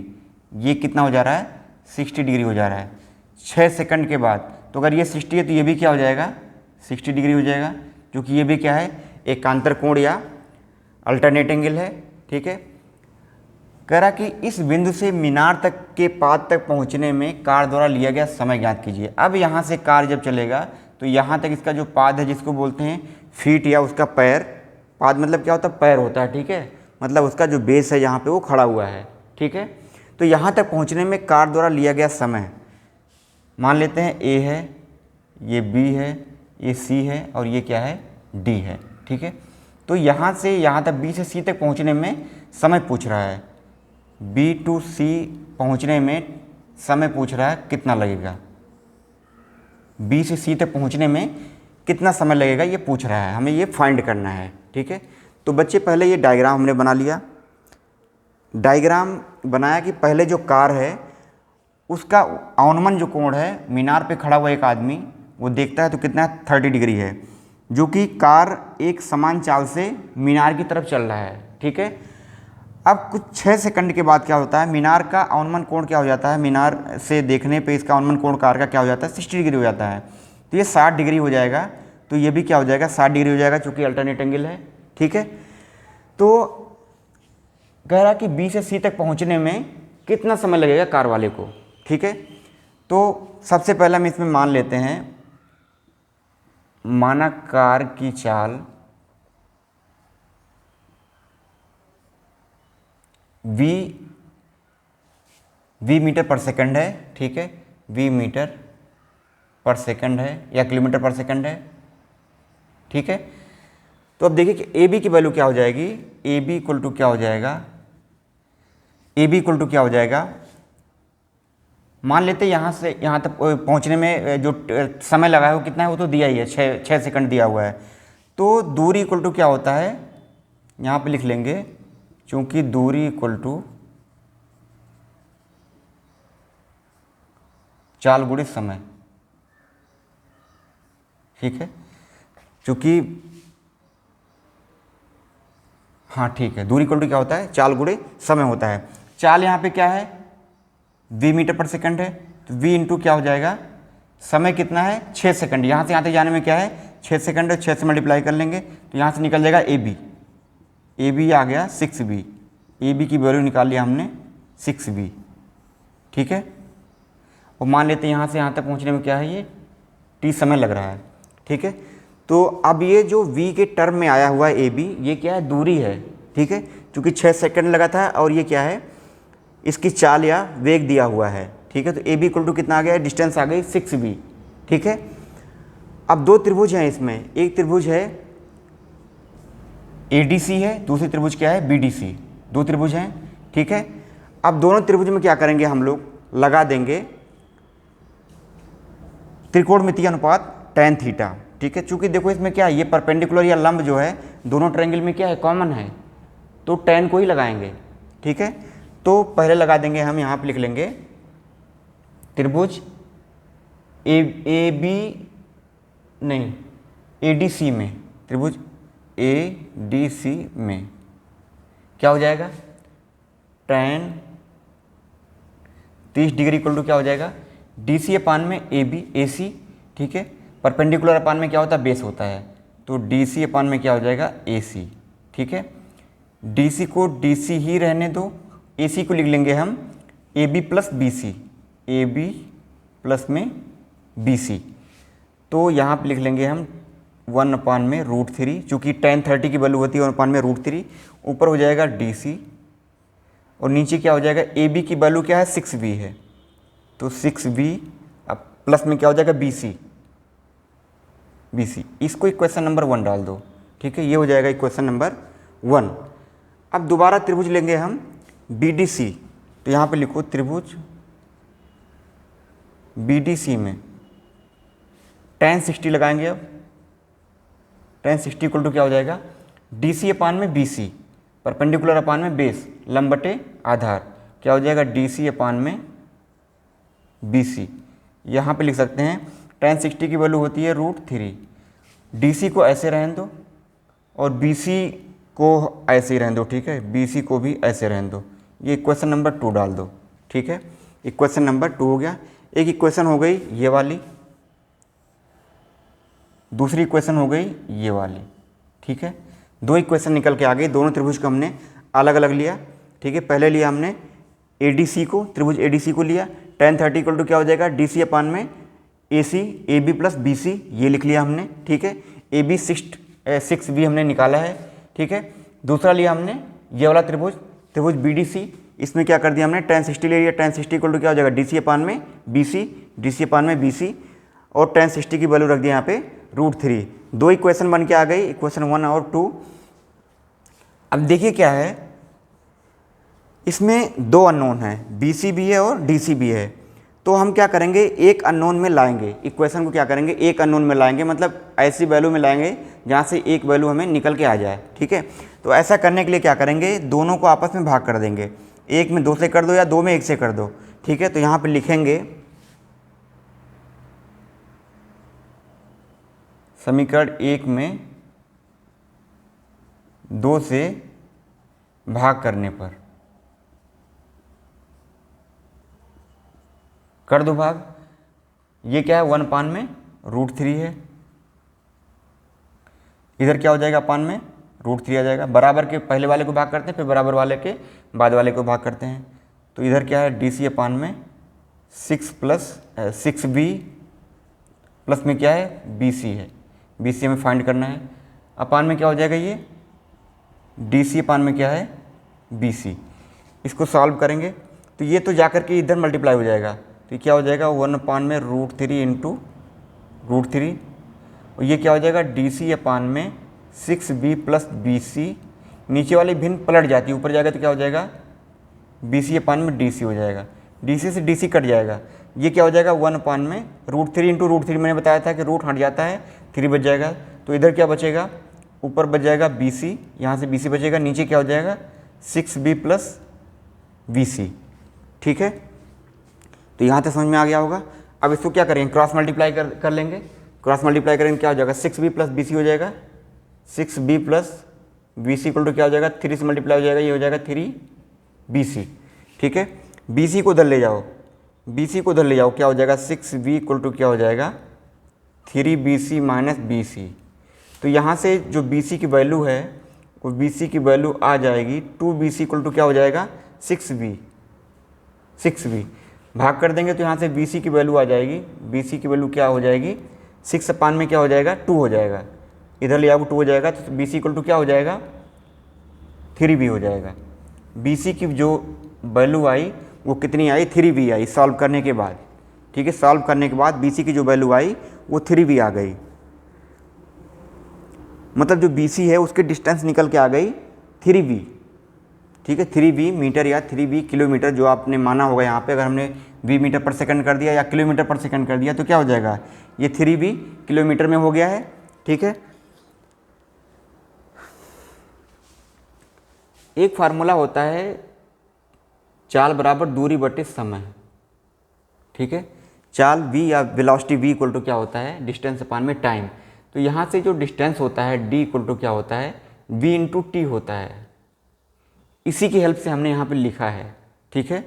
S1: ये कितना हो जा रहा है, 60 डिग्री हो जा रहा है 6 सेकंड के बाद। तो अगर ये 60 है तो ये भी क्या हो जाएगा, 60 डिग्री हो जाएगा, क्योंकि ये भी क्या है, एकांतर कोण या अल्टरनेट एंगल है। ठीक है, कह रहा कि इस बिंदु से मीनार तक के पाद तक पहुंचने में कार द्वारा लिया गया समय ज्ञात कीजिए। अब यहाँ से कार जब चलेगा तो यहाँ तक इसका जो पाद है, जिसको बोलते हैं फीट या उसका पैर, पाद मतलब क्या होता है, पैर होता है। ठीक है, मतलब उसका जो बेस है यहाँ पे वो खड़ा हुआ है। ठीक है, तो यहाँ तक पहुँचने में कार द्वारा लिया गया समय, मान लेते हैं ए है, ये बी है, ये सी है और ये क्या है, डी है। ठीक है, तो यहाँ से यहाँ तक, बी से सी तक पहुँचने में समय पूछ रहा है, बी टू सी पहुँचने में समय पूछ रहा है कितना लगेगा, बी से सी तक पहुँचने में कितना समय लगेगा ये पूछ रहा है, हमें ये फाइंड करना है। ठीक है, तो बच्चे पहले ये डायग्राम हमने बना लिया। डायग्राम बनाया कि पहले जो कार है उसका अवनमन जो कोण है, मीनार पे खड़ा हुआ एक आदमी वो देखता है तो कितना है, 30 डिग्री है, जो कि कार एक समान चाल से मीनार की तरफ चल रहा है। ठीक है, अब कुछ 6 सेकंड के बाद क्या होता है, मीनार का अवनमन कोण क्या हो जाता है, मीनार से देखने पे इसका अवनमन कोण कार का क्या हो जाता है, 60 डिग्री हो जाता है। तो ये 60 डिग्री हो जाएगा, तो ये भी क्या हो जाएगा, 60 डिग्री हो जाएगा, चूँकि अल्टरनेट एंगल है। ठीक है, तो कह रहा कि बी से सी तक पहुँचने में कितना समय लगेगा कार वाले को। ठीक है, तो सबसे पहले हम इसमें मान लेते हैं मानक कार की चाल v मीटर पर सेकंड है, ठीक है, v मीटर पर सेकंड है या किलोमीटर पर सेकंड है, ठीक है। तो अब देखिए कि AB की वैल्यू क्या हो जाएगी, AB इक्वल टू क्या हो जाएगा, AB इक्वल टू क्या हो जाएगा, मान लेते हैं यहाँ से यहाँ तक पहुँचने में जो समय लगा है वो कितना है, वो तो दिया ही है, 6 सेकंड दिया हुआ है। तो दूरी इक्वल टू क्या होता है, यहाँ पे लिख लेंगे, चूँकि दूरी इक्वल टू चाल गुणित समय, ठीक है, चूँकि हाँ ठीक है, दूरी इक्वल टू क्या होता है, चाल गुणे समय होता है। चाल यहाँ पे क्या है, v मीटर पर सेकंड है, तो v इंटू क्या हो जाएगा, समय कितना है 6 सेकंड, यहाँ से यहाँ तक जाने में क्या है 6 सेकंड है, 6 से मल्टीप्लाई कर लेंगे तो यहाँ से निकल जाएगा AB आ गया 6b, AB की वैल्यू निकाल लिया हमने 6b, ठीक है। और मान लेते हैं यहाँ से यहाँ तक पहुँचने में क्या है, ये t समय लग रहा है, ठीक है। तो अब ये जो v के टर्म में आया हुआ है AB, ये क्या है, दूरी है, ठीक है, क्योंकि 6 सेकंड लगा था और ये क्या है, इसकी चाल या वेग दिया हुआ है, ठीक है। तो AB इक्वल टू कितना आ गया, डिस्टेंस आ गई 6b, ठीक है। अब दो त्रिभुज हैं इसमें, एक त्रिभुज है ADC है, दूसरी त्रिभुज क्या है BDC, दो त्रिभुज हैं, ठीक है। अब दोनों त्रिभुज में क्या करेंगे हम लोग, लगा देंगे त्रिकोणमितीय अनुपात tan थीटा, ठीक है। चूंकि देखो इसमें क्या है, ये परपेंडिकुलर या लंब जो है दोनों ट्रायंगल में क्या है, कॉमन है, तो tan को ही लगाएंगे, ठीक है। तो पहले लगा देंगे हम, यहाँ पे लिख लेंगे त्रिभुज ADC में, त्रिभुज ADC में क्या हो जाएगा, tan 30 डिग्री इक्वल टू क्या हो जाएगा, DC अपान में AC, ठीक है। परपेंडिकुलर अपान में क्या होता है, बेस होता है, तो DC अपान में क्या हो जाएगा AC, ठीक है। DC को DC ही रहने दो, AC को लिख लेंगे हम AB plus BC, AB plus में BC। तो यहाँ पे लिख लेंगे हम 1 अपान में √3, चूँकि tan 30 की वैल्यू होती है 1 अपान में √3, ऊपर हो जाएगा DC और नीचे क्या हो जाएगा, AB की वैल्यू क्या है 6b है, तो 6b अब प्लस में क्या हो जाएगा BC, इसको इक्वेशन नंबर 1 डाल दो, ठीक है, ये हो जाएगा इक्वेशन नंबर 1। अब दोबारा त्रिभुज लेंगे हम BDC, तो यहाँ पे लिखो त्रिभुज BDC में tan 60 लगाएंगे। अब tan 60 इक्वल टू क्या हो जाएगा, DC अपान में BC, परपेंडिकुलर अपान में बेस, लंब बटे आधार, क्या हो जाएगा DC अपान में BC। यहाँ पे लिख सकते हैं tan 60 की वैल्यू होती है √3, DC को ऐसे रहने दो और BC को ऐसे ही रहने दो, ठीक है, BC को भी ऐसे रहने दो, ये इक्वेशन नंबर 2 डाल दो, ठीक है। इक्वेशन नंबर 2 हो गया। एक इक्वेशन हो गई ये वाली, दूसरी इक्वेशन हो गई ये वाली, ठीक है। दो इक्वेशन निकल के आ गई, दोनों त्रिभुज को हमने अलग अलग लिया, ठीक है। पहले लिया हमने ADC को, त्रिभुज ADC को लिया, tan 30 इक्वल टू क्या हो जाएगा, DC अपान में AC, AB प्लस BC, ये लिख लिया हमने, ठीक है। AB 6b हमने निकाला है, ठीक है। दूसरा लिया हमने ये वाला त्रिभुज, त्रिभुज BDC, इसमें क्या कर दिया हमने tan 60 ले लिया, tan 60 इक्वल टू क्या हो जाएगा, DC अपान में BC, DC अपान में BC और tan 60 की वैल्यू रख दिया यहाँ पे √3। दो इक्वेशन बन के आ गई, इक्वेशन 1 और 2। अब देखिए क्या है, इसमें दो अननोन है, BC भी है और DC भी है, तो हम क्या करेंगे, एक अननोन में लाएंगे इक्वेशन को, क्या करेंगे एक अननोन में लाएंगे, मतलब ऐसी वैल्यू में लाएंगे जहाँ से एक वैल्यू हमें निकल के आ जाए, ठीक है। तो ऐसा करने के लिए क्या करेंगे, दोनों को आपस में भाग कर देंगे, एक में 2 से कर दो या 2 में 1 से कर दो, ठीक है। तो यहाँ पे लिखेंगे समीकरण 1 में 2 से भाग करने पर कर दो भाग, ये क्या है 1 अपान में √3 है, इधर क्या हो जाएगा अपान में √3 आ जाएगा, बराबर के पहले वाले को भाग करते हैं, फिर बराबर वाले के बाद वाले को भाग करते हैं, तो इधर क्या है DC अपान में 6 प्लस 6b प्लस में क्या है BC है, BC हमें फाइंड करना है। अपान में क्या हो जाएगा ये DC अपान में क्या है BC। इसको सॉल्व करेंगे तो ये तो जाकर के इधर मल्टीप्लाई हो जाएगा, तो ये क्या हो जाएगा 1 अपान में √3 इंटू √3, और ये क्या हो जाएगा DC अपान में 6b प्लस BC। नीचे वाली भिन्न पलट जाती है, ऊपर जाएगा तो क्या हो जाएगा BC अपान में DC हो जाएगा, DC से DC कट जाएगा, ये क्या हो जाएगा 1 अपान में √3 इंटू √3। मैंने बताया था कि रूट हट जाता है 3 बच जाएगा, तो इधर क्या बचेगा ऊपर बच जाएगा BC, यहाँ से BC बचेगा, नीचे क्या हो जाएगा 6b प्लस BC। ठीक है, तो यहाँ तक समझ में आ गया होगा। अब इसको क्या करेंगे क्रॉस मल्टीप्लाई कर लेंगे। क्रॉस मल्टीप्लाई करेंगे क्या हो जाएगा 6b प्लस BC हो जाएगा, 6b plus BC equal to क्या हो जाएगा 3 से मल्टीप्लाई हो जाएगा, ये हो जाएगा 3BC। ठीक है, BC को उधर ले जाओ, BC को उधर ले जाओ, क्या हो जाएगा 6b इक्वल टू क्या हो जाएगा 3BC माइनस BC। तो यहाँ से जो BC की वैल्यू है वो BC की वैल्यू आ जाएगी 2BC इक्वल टू क्या हो जाएगा 6b। भाग कर देंगे तो यहाँ से BC की वैल्यू आ जाएगी, BC की वैल्यू क्या हो जाएगी 6 अपान में क्या हो जाएगा 2 हो जाएगा, इधर ले आओ 2 हो जाएगा, तो BC इक्वल टू क्या हो जाएगा 3b हो जाएगा। BC की जो वैल्यू आई वो कितनी आई 3b आई सॉल्व करने के बाद। ठीक है, सॉल्व करने के बाद BC की जो वैल्यू आई वो 3b आ गई, मतलब जो BC है उसके डिस्टेंस निकल के आ गई 3b। ठीक है, 3b मीटर या 3b किलोमीटर जो आपने माना होगा यहाँ पे, अगर हमने v मीटर पर सेकंड कर दिया या किलोमीटर पर सेकंड कर दिया तो क्या हो जाएगा ये 3b किलोमीटर में हो गया है। ठीक है, एक फार्मूला होता है चाल बराबर दूरी बटे समय। ठीक है, चाल v या वेलोसिटी v इक्वल टू क्या होता है डिस्टेंस अपान में टाइम। तो यहाँ से जो डिस्टेंस होता है d इक्वल टू क्या होता है v इंटू टी होता है, इसी की हेल्प से हमने यहाँ पे लिखा है। ठीक है,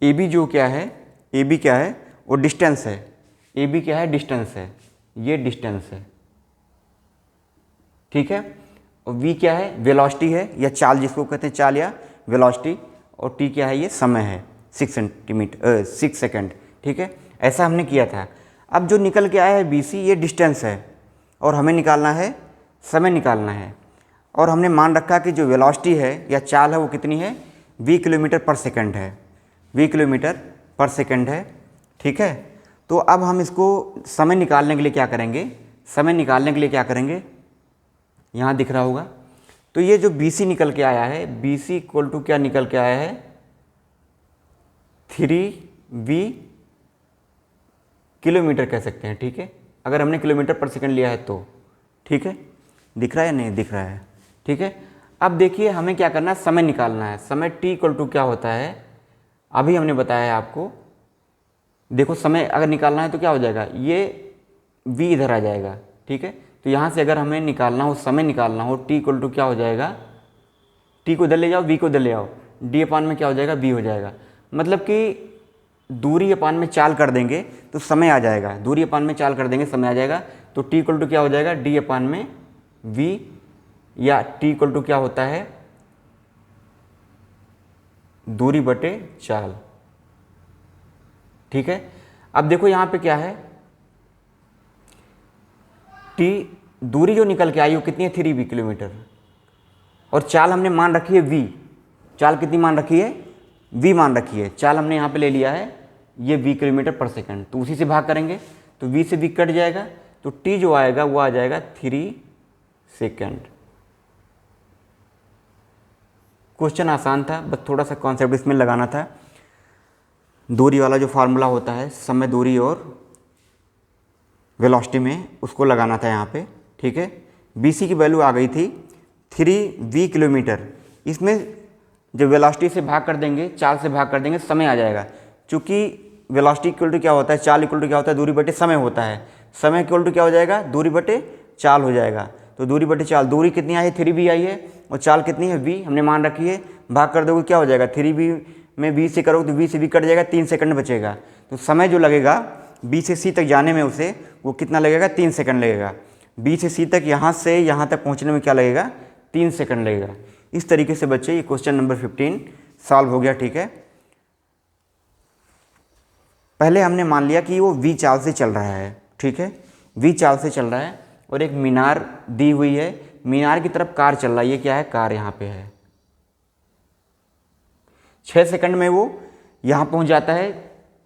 S1: AB जो क्या है AB क्या है वो डिस्टेंस है, AB क्या है डिस्टेंस है, ये डिस्टेंस है। ठीक है, और V क्या है वेलोसिटी है या चाल जिसको कहते हैं चाल या वेलोसिटी, और T क्या है ये समय है 6 सेकंड। ठीक है, ऐसा हमने किया था। अब जो निकल के आया है BC ये डिस्टेंस है और हमें निकालना है समय निकालना है, और हमने मान रखा कि जो वेलोसिटी है या चाल है वो कितनी है v किलोमीटर पर सेकंड है, v किलोमीटर पर सेकंड है। ठीक है, तो अब हम इसको समय निकालने के लिए क्या करेंगे, समय निकालने के लिए क्या करेंगे यहाँ दिख रहा होगा, तो ये जो BC निकल के आया है BC इक्वल टू क्या निकल के आया है 3v किलोमीटर कह सकते हैं। ठीक है, अगर हमने किलोमीटर पर सेकंड लिया है तो। ठीक है, दिख रहा है या नहीं दिख रहा है। ठीक है, अब देखिए हमें क्या करना है समय निकालना है। समय t इक्वल टू क्या होता है अभी हमने बताया है आपको। देखो समय अगर निकालना है तो क्या हो जाएगा ये v इधर आ जाएगा। ठीक है, तो यहाँ से अगर हमें निकालना हो समय निकालना हो t इक्वल टू क्या हो जाएगा, t को इधर ले जाओ v को इधर ले आओ, d अपान में क्या हो जाएगा v हो जाएगा। मतलब कि दूरी अपान में चाल कर देंगे तो समय आ जाएगा, दूरी अपान में चाल कर देंगे समय आ जाएगा। तो t इक्वल टू क्या हो जाएगा d अपान में v, या t इक्वल टू क्या होता है दूरी बटे चाल। ठीक है, अब देखो यहाँ पे क्या है t दूरी जो निकल के आई वो कितनी है 3b किलोमीटर, और चाल हमने मान रखी है v, चाल कितनी मान रखी है v मान रखी है, चाल हमने यहाँ पे ले लिया है ये v किलोमीटर पर सेकंड, तो उसी से भाग करेंगे तो v से v कट जाएगा, तो t जो आएगा वो आ जाएगा 3 सेकंड। क्वेश्चन आसान था, बस थोड़ा सा कॉन्सेप्ट इसमें लगाना था। दूरी वाला जो फार्मूला होता है समय दूरी और वेलोसिटी में उसको लगाना था यहाँ पे। ठीक है, BC की वैल्यू आ गई थी 3v किलोमीटर, इसमें जब वेलोसिटी से भाग कर देंगे चाल से भाग कर देंगे समय आ जाएगा। चूँकि वेलोसिटी इक्वल टू क्या होता है चाल इक्वल टू क्या होता है दूरी बटे समय होता है, समय इक्वल टू क्या हो जाएगा दूरी बटे चाल हो जाएगा। तो दूरी बटे चाल, दूरी कितनी आई है 3b आई है और चाल कितनी है v हमने मान रखी है, भाग कर दोगे क्या हो जाएगा 3b में v से करोगे तो v से v कट जाएगा, 3 सेकंड बचेगा। तो समय जो लगेगा b से c तक जाने में उसे वो कितना लगेगा 3 सेकंड लगेगा। b से c तक यहाँ से यहाँ तक पहुँचने में क्या लगेगा 3 सेकंड लगेगा। इस तरीके से बच्चे ये क्वेश्चन नंबर 15 सॉल्व हो गया। ठीक है, पहले हमने मान लिया कि वो वी चाल से चल रहा है, ठीक है, वी चाल से चल रहा है और एक मीनार दी हुई है, मीनार की तरफ कार चल रहा है, ये क्या है, कार यहाँ पे है। 6 सेकंड में वो यहाँ पहुँच जाता है।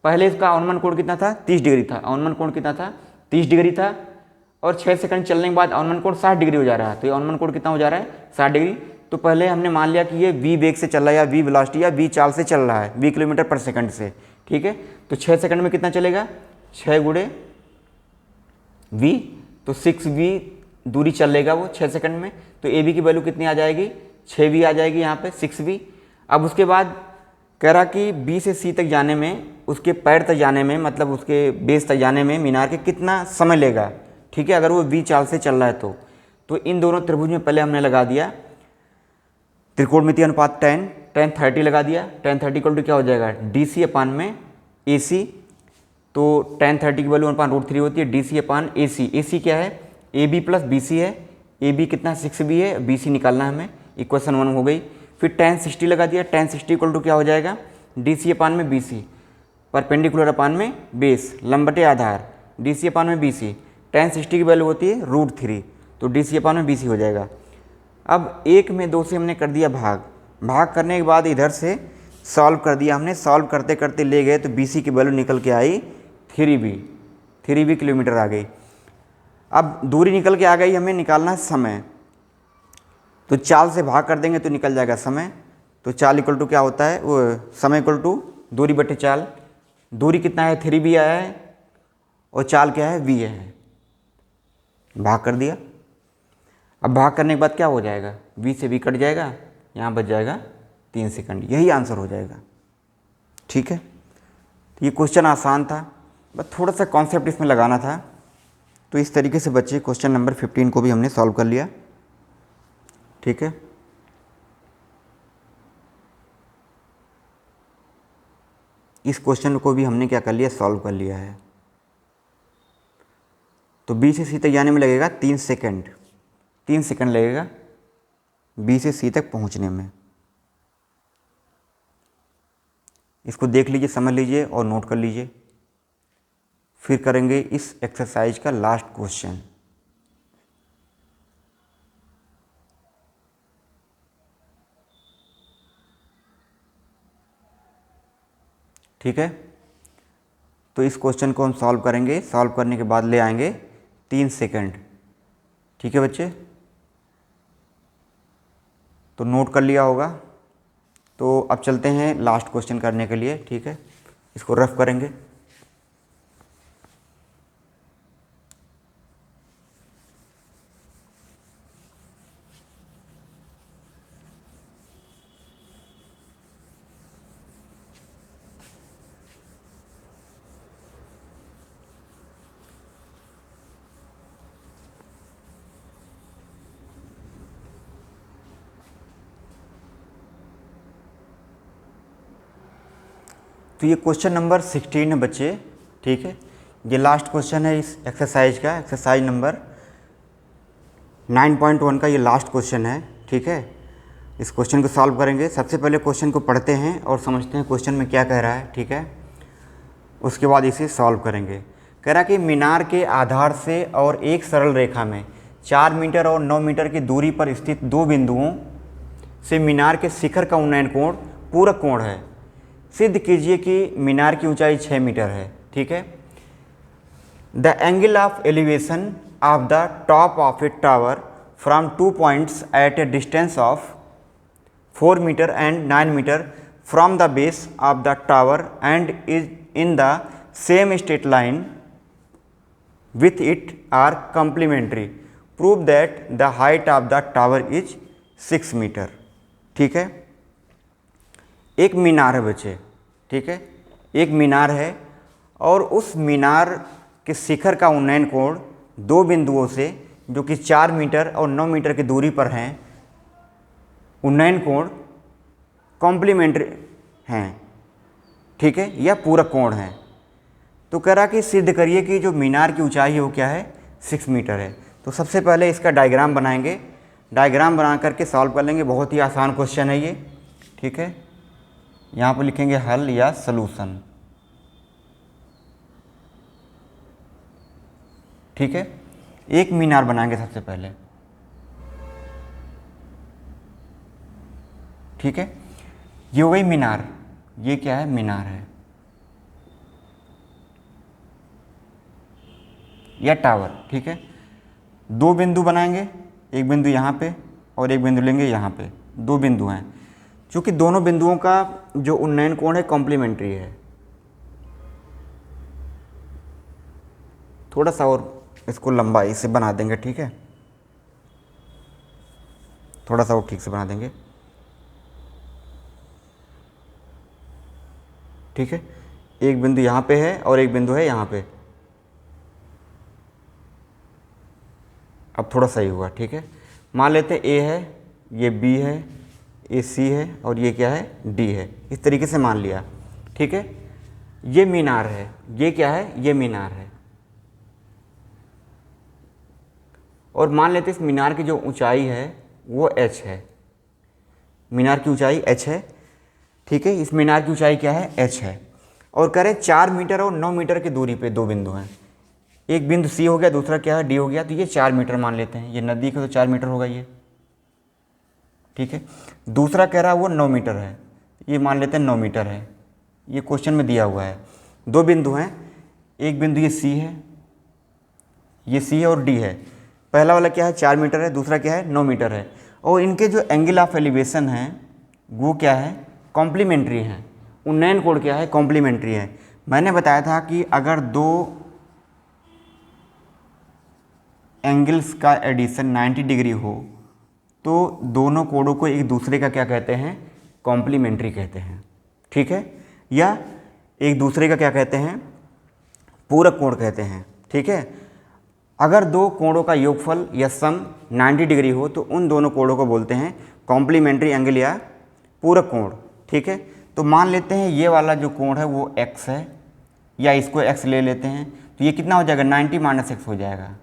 S1: पहले इसका अवनमन कोण कितना था, 30 डिग्री था, अवनमन कोण कितना था, 30 डिग्री था, और 6 सेकंड चलने के बाद अवनमन कोण 60 डिग्री हो जा रहा है। तो ये अवनमन कोण कितना हो जा रहा है, 60 डिग्री। तो पहले हमने मान लिया कि ये वी वेग से चल रहा है या वी वेलोसिटी या वी चाल से चल रहा है, वी किलोमीटर पर सेकंड से, ठीक है। तो 6 सेकंड में कितना चलेगा, 6 गुणे वी, तो 6v दूरी चलेगा वो 6 सेकंड में। तो ए बी की वैल्यू कितनी आ जाएगी, 6v आ जाएगी यहाँ पे, 6v। अब उसके बाद कह रहा कि बी से सी तक जाने में, उसके पैर तक जाने में, मतलब उसके बेस तक जाने में मीनार के कितना समय लेगा, ठीक है, अगर वो वी चाल से चल रहा है तो इन दोनों त्रिभुज में पहले हमने लगा दिया त्रिकोणमितीय अनुपात tan 30 लगा दिया। tan 30 इक्वल टू क्या हो जाएगा, डी सी अपान में ए सी। तो tan 30 की वैल्यू अपान √3 होती है, डी सी अपान ए सी। ए सी क्या है, A B plus B C है, ए बी कितना 6b है, बी सी निकालना है हमें, इक्वेशन 1 हो गई। फिर tan 60 लगा दिया, tan 60 इक्वल टू क्या हो जाएगा, डी सी अपान में बी सी, परपेंडिकुलर अपान में बेस, लंबटे आधार, डी सी अपान में बी सी। tan 60 की वैल्यू होती है √3, तो डी सी अपान में बी सी हो जाएगा। अब 1 में 2 से हमने कर दिया भाग करने के बाद इधर से सॉल्व कर दिया हमने, सॉल्व करते करते ले गए तो बी सी की वैल्यू निकल के आई 3b किलोमीटर आ गई। अब दूरी निकल के आ गई, हमें निकालना है समय, तो चाल से भाग कर देंगे तो निकल जाएगा समय। तो चाल इक्वल टू क्या होता है, वो समय इक्वल टू दूरी बटे चाल। दूरी कितना है, 3b आया है, और चाल क्या है, v है। भाग कर दिया। अब भाग करने के बाद क्या हो जाएगा, v से v कट जाएगा, यहाँ बच जाएगा 3 सेकंड, यही आंसर हो जाएगा, ठीक है। तो ये क्वेश्चन आसान था, बस थोड़ा सा कॉन्सेप्ट इसमें लगाना था। तो इस तरीके से बच्चे क्वेश्चन नंबर 15 को भी हमने सॉल्व कर लिया, ठीक है। इस क्वेश्चन को भी हमने क्या कर लिया, सॉल्व कर लिया है। तो बी से सी तक जाने में लगेगा 3 सेकंड, 3 सेकंड लगेगा बी से सी तक पहुंचने में। इसको देख लीजिए, समझ लीजिए और नोट कर लीजिए। फिर करेंगे इस एक्सरसाइज का लास्ट क्वेश्चन। ठीक है, तो इस क्वेश्चन को हम सॉल्व करेंगे, सॉल्व करने के बाद ले आएंगे 3 सेकंड, ठीक है बच्चे। तो नोट कर लिया होगा। तो अब चलते हैं लास्ट क्वेश्चन करने के लिए, ठीक है। इसको रफ करेंगे। तो ये क्वेश्चन नंबर 16 है बच्चे, ठीक है। ये लास्ट क्वेश्चन है इस एक्सरसाइज का, एक्सरसाइज नंबर 9.1 का ये लास्ट क्वेश्चन है, ठीक है। इस क्वेश्चन को सॉल्व करेंगे। सबसे पहले क्वेश्चन को पढ़ते हैं और समझते हैं क्वेश्चन में क्या कह रहा है, ठीक है। उसके बाद इसे सॉल्व करेंगे। कह रहा है कि मीनार के आधार से और एक सरल रेखा में 4 मीटर और 9 मीटर की दूरी पर स्थित दो बिंदुओं से मीनार के शिखर का उन्नयन कोण पूरक कोण है। सिद्ध कीजिए कि मीनार की ऊंचाई 6 मीटर है, ठीक है। The angle of elevation of the top of a tower from 2 points at a distance of 4 meter and 9 meter from the base of the tower and is in the same straight line with it are complementary. Prove that the height of the tower is 6 metre, ठीक है। एक मीनार है बच्चे, ठीक है, एक मीनार है और उस मीनार के शिखर का उन्नयन कोण दो बिंदुओं से जो कि 4 मीटर और 9 मीटर की दूरी पर हैं, उन्नयन कोण कॉम्प्लीमेंट्री हैं, ठीक है, या पूरक कोण है। तो कह रहा कि सिद्ध करिए कि जो मीनार की ऊंचाई है वो क्या है, 6 मीटर है। तो सबसे पहले इसका डायग्राम बनाएंगे, डायग्राम बना करके सॉल्व कर लेंगे। बहुत ही आसान क्वेश्चन है ये, ठीक है। यहाँ पर लिखेंगे हल या सलूशन। ठीक है। एक मीनार बनाएंगे सबसे पहले, ठीक है। ये हो गई मीनार, ये क्या है, मीनार है या टावर, ठीक है। दो बिंदु बनाएंगे, एक बिंदु यहाँ पे और एक बिंदु लेंगे यहाँ पे, दो बिंदु हैं। चूँकि दोनों बिंदुओं का जो उन्नयन कोण है कॉम्प्लीमेंट्री है, थोड़ा सा और इसको लंबाई से बना देंगे, ठीक है, थोड़ा सा और ठीक से बना देंगे, ठीक है। एक बिंदु यहाँ पे है और एक बिंदु है यहाँ पे, अब थोड़ा सही हुआ, ठीक है। मान लेते हैं ए है, ये बी है, ये सी है और ये क्या है, डी है। इस तरीके से मान लिया, ठीक है। ये मीनार है, ये क्या है, ये मीनार है। और मान लेते हैं इस मीनार की जो ऊंचाई है वो h है, मीनार की ऊंचाई h है, ठीक है। इस मीनार की ऊंचाई क्या है, h है। और करें 4 मीटर और 9 मीटर की दूरी पे दो बिंदु हैं, एक बिंदु C हो गया, दूसरा क्या है, D हो गया। तो ये 4 मीटर मान लेते हैं, ये नज़दीक है तो 4 मीटर होगा ये, ठीक है। दूसरा कह रहा है वो 9 मीटर है, ये मान लेते हैं 9 मीटर है, ये क्वेश्चन में दिया हुआ है। दो बिंदु हैं, एक बिंदु ये C है, ये C है और D है। पहला वाला क्या है, 4 मीटर है, दूसरा क्या है, 9 मीटर है। और इनके जो एंगल ऑफ एलिवेशन हैं वो क्या है, कॉम्प्लीमेंट्री हैं। उन्नयन कोण क्या है, कॉम्प्लीमेंट्री है। मैंने बताया था कि अगर दो एंगल्स का एडिशन 90 डिग्री हो तो दोनों कोणों को एक दूसरे का क्या कहते हैं, कॉम्प्लीमेंट्री कहते हैं, ठीक है। या एक दूसरे का क्या कहते हैं, पूरक कोण कहते हैं, ठीक है। अगर दो कोणों का योगफल या सम 90 डिग्री हो तो उन दोनों कोणों को बोलते हैं कॉम्प्लीमेंट्री एंगल या पूरक कोण, ठीक है। तो मान लेते हैं ये वाला जो कोण है वो x है, या इसको x ले लेते हैं, तो ये कितना हो जाएगा, 90 माइनस एक्स हो जाएगा,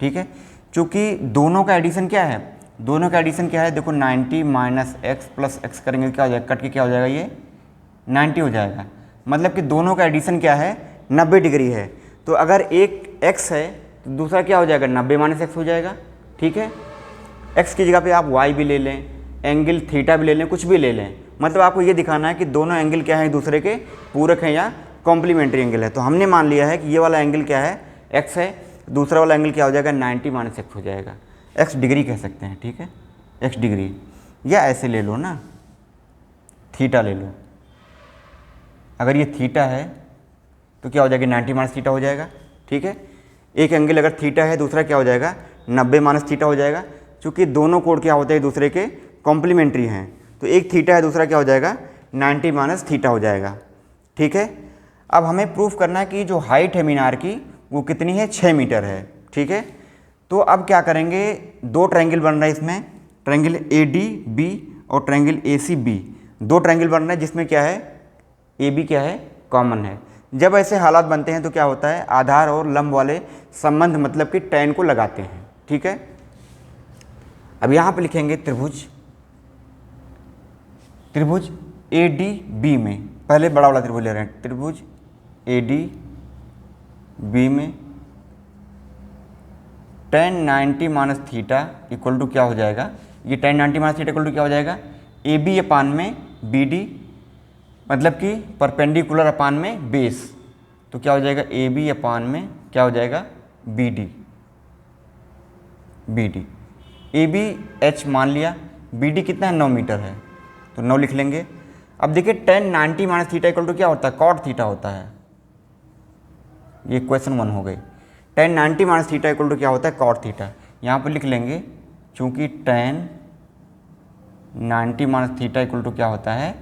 S1: ठीक है। चूँकि दोनों का एडिशन क्या है, दोनों का एडिशन क्या है, देखो 90 माइनस एक्स प्लस एक्स करेंगे क्या हो जाएगा, कट के क्या हो जाएगा, ये 90 हो जाएगा। मतलब कि दोनों का एडिशन क्या है, 90 डिग्री है। तो अगर एक x है तो दूसरा क्या हो जाएगा, 90 माइनस एक्स हो जाएगा, ठीक है। x की जगह पे आप y भी ले लें, एंगल थीटा भी ले लें, कुछ भी ले लें। मतलब आपको ये दिखाना है कि दोनों एंगल क्या है, एक दूसरे के पूरक हैं या कॉम्प्लीमेंट्री एंगल है। तो हमने मान लिया है कि ये वाला एंगल क्या है, x है, दूसरा वाला एंगल क्या हो जाएगा, 90 माइनस एक्स हो जाएगा। x डिग्री कह सकते हैं, ठीक है, x डिग्री। या ऐसे ले लो ना, थीटा ले लो। अगर ये थीटा है तो क्या हो जाएगा, 90 माइनस थीटा हो जाएगा, ठीक है। एक एंगल अगर थीटा है, दूसरा क्या हो जाएगा, 90 माइनस थीटा हो जाएगा। चूँकि दोनों कोण क्या होते हैं, एक दूसरे के कॉम्प्लीमेंट्री हैं, तो एक थीटा है, दूसरा क्या हो जाएगा, 90 माइनस थीटा हो जाएगा, ठीक है। अब हमें प्रूफ करना है कि जो हाइट है मीनार की वो कितनी है, 6 मीटर है, ठीक है। तो अब क्या करेंगे, दो ट्रायंगल बन रहा है इसमें, ट्रायंगल ADB और ट्रायंगल ACB, दो ट्रायंगल बन रहे हैं जिसमें क्या है, AB क्या है, कॉमन है। जब ऐसे हालात बनते हैं तो क्या होता है, आधार और लंब वाले संबंध मतलब कि tan को लगाते हैं, ठीक है। अब यहाँ पे लिखेंगे त्रिभुज, त्रिभुज ADB में, पहले बड़ा वाला त्रिभुज ले रहे हैं, त्रिभुज ADB में tan 90 minus theta equal to क्या हो जाएगा, ये tan 90 minus theta equal to क्या हो जाएगा, AB अपान में BD, मतलब कि परपेंडिकुलर अपान में बेस। तो क्या हो जाएगा, AB अपान में क्या हो जाएगा, BD, AB H मान लिया, BD कितना है, 9 मीटर है, तो 9 लिख लेंगे। अब देखिए tan 90 minus theta equal to क्या होता है, कॉट थीटा होता है। ये क्वेश्चन 1 हो गई। tan 90 minus theta equal to क्या होता है, कॉट थीटा। यहाँ पर लिख लेंगे, चूँकि tan 90 minus theta equal to क्या होता है,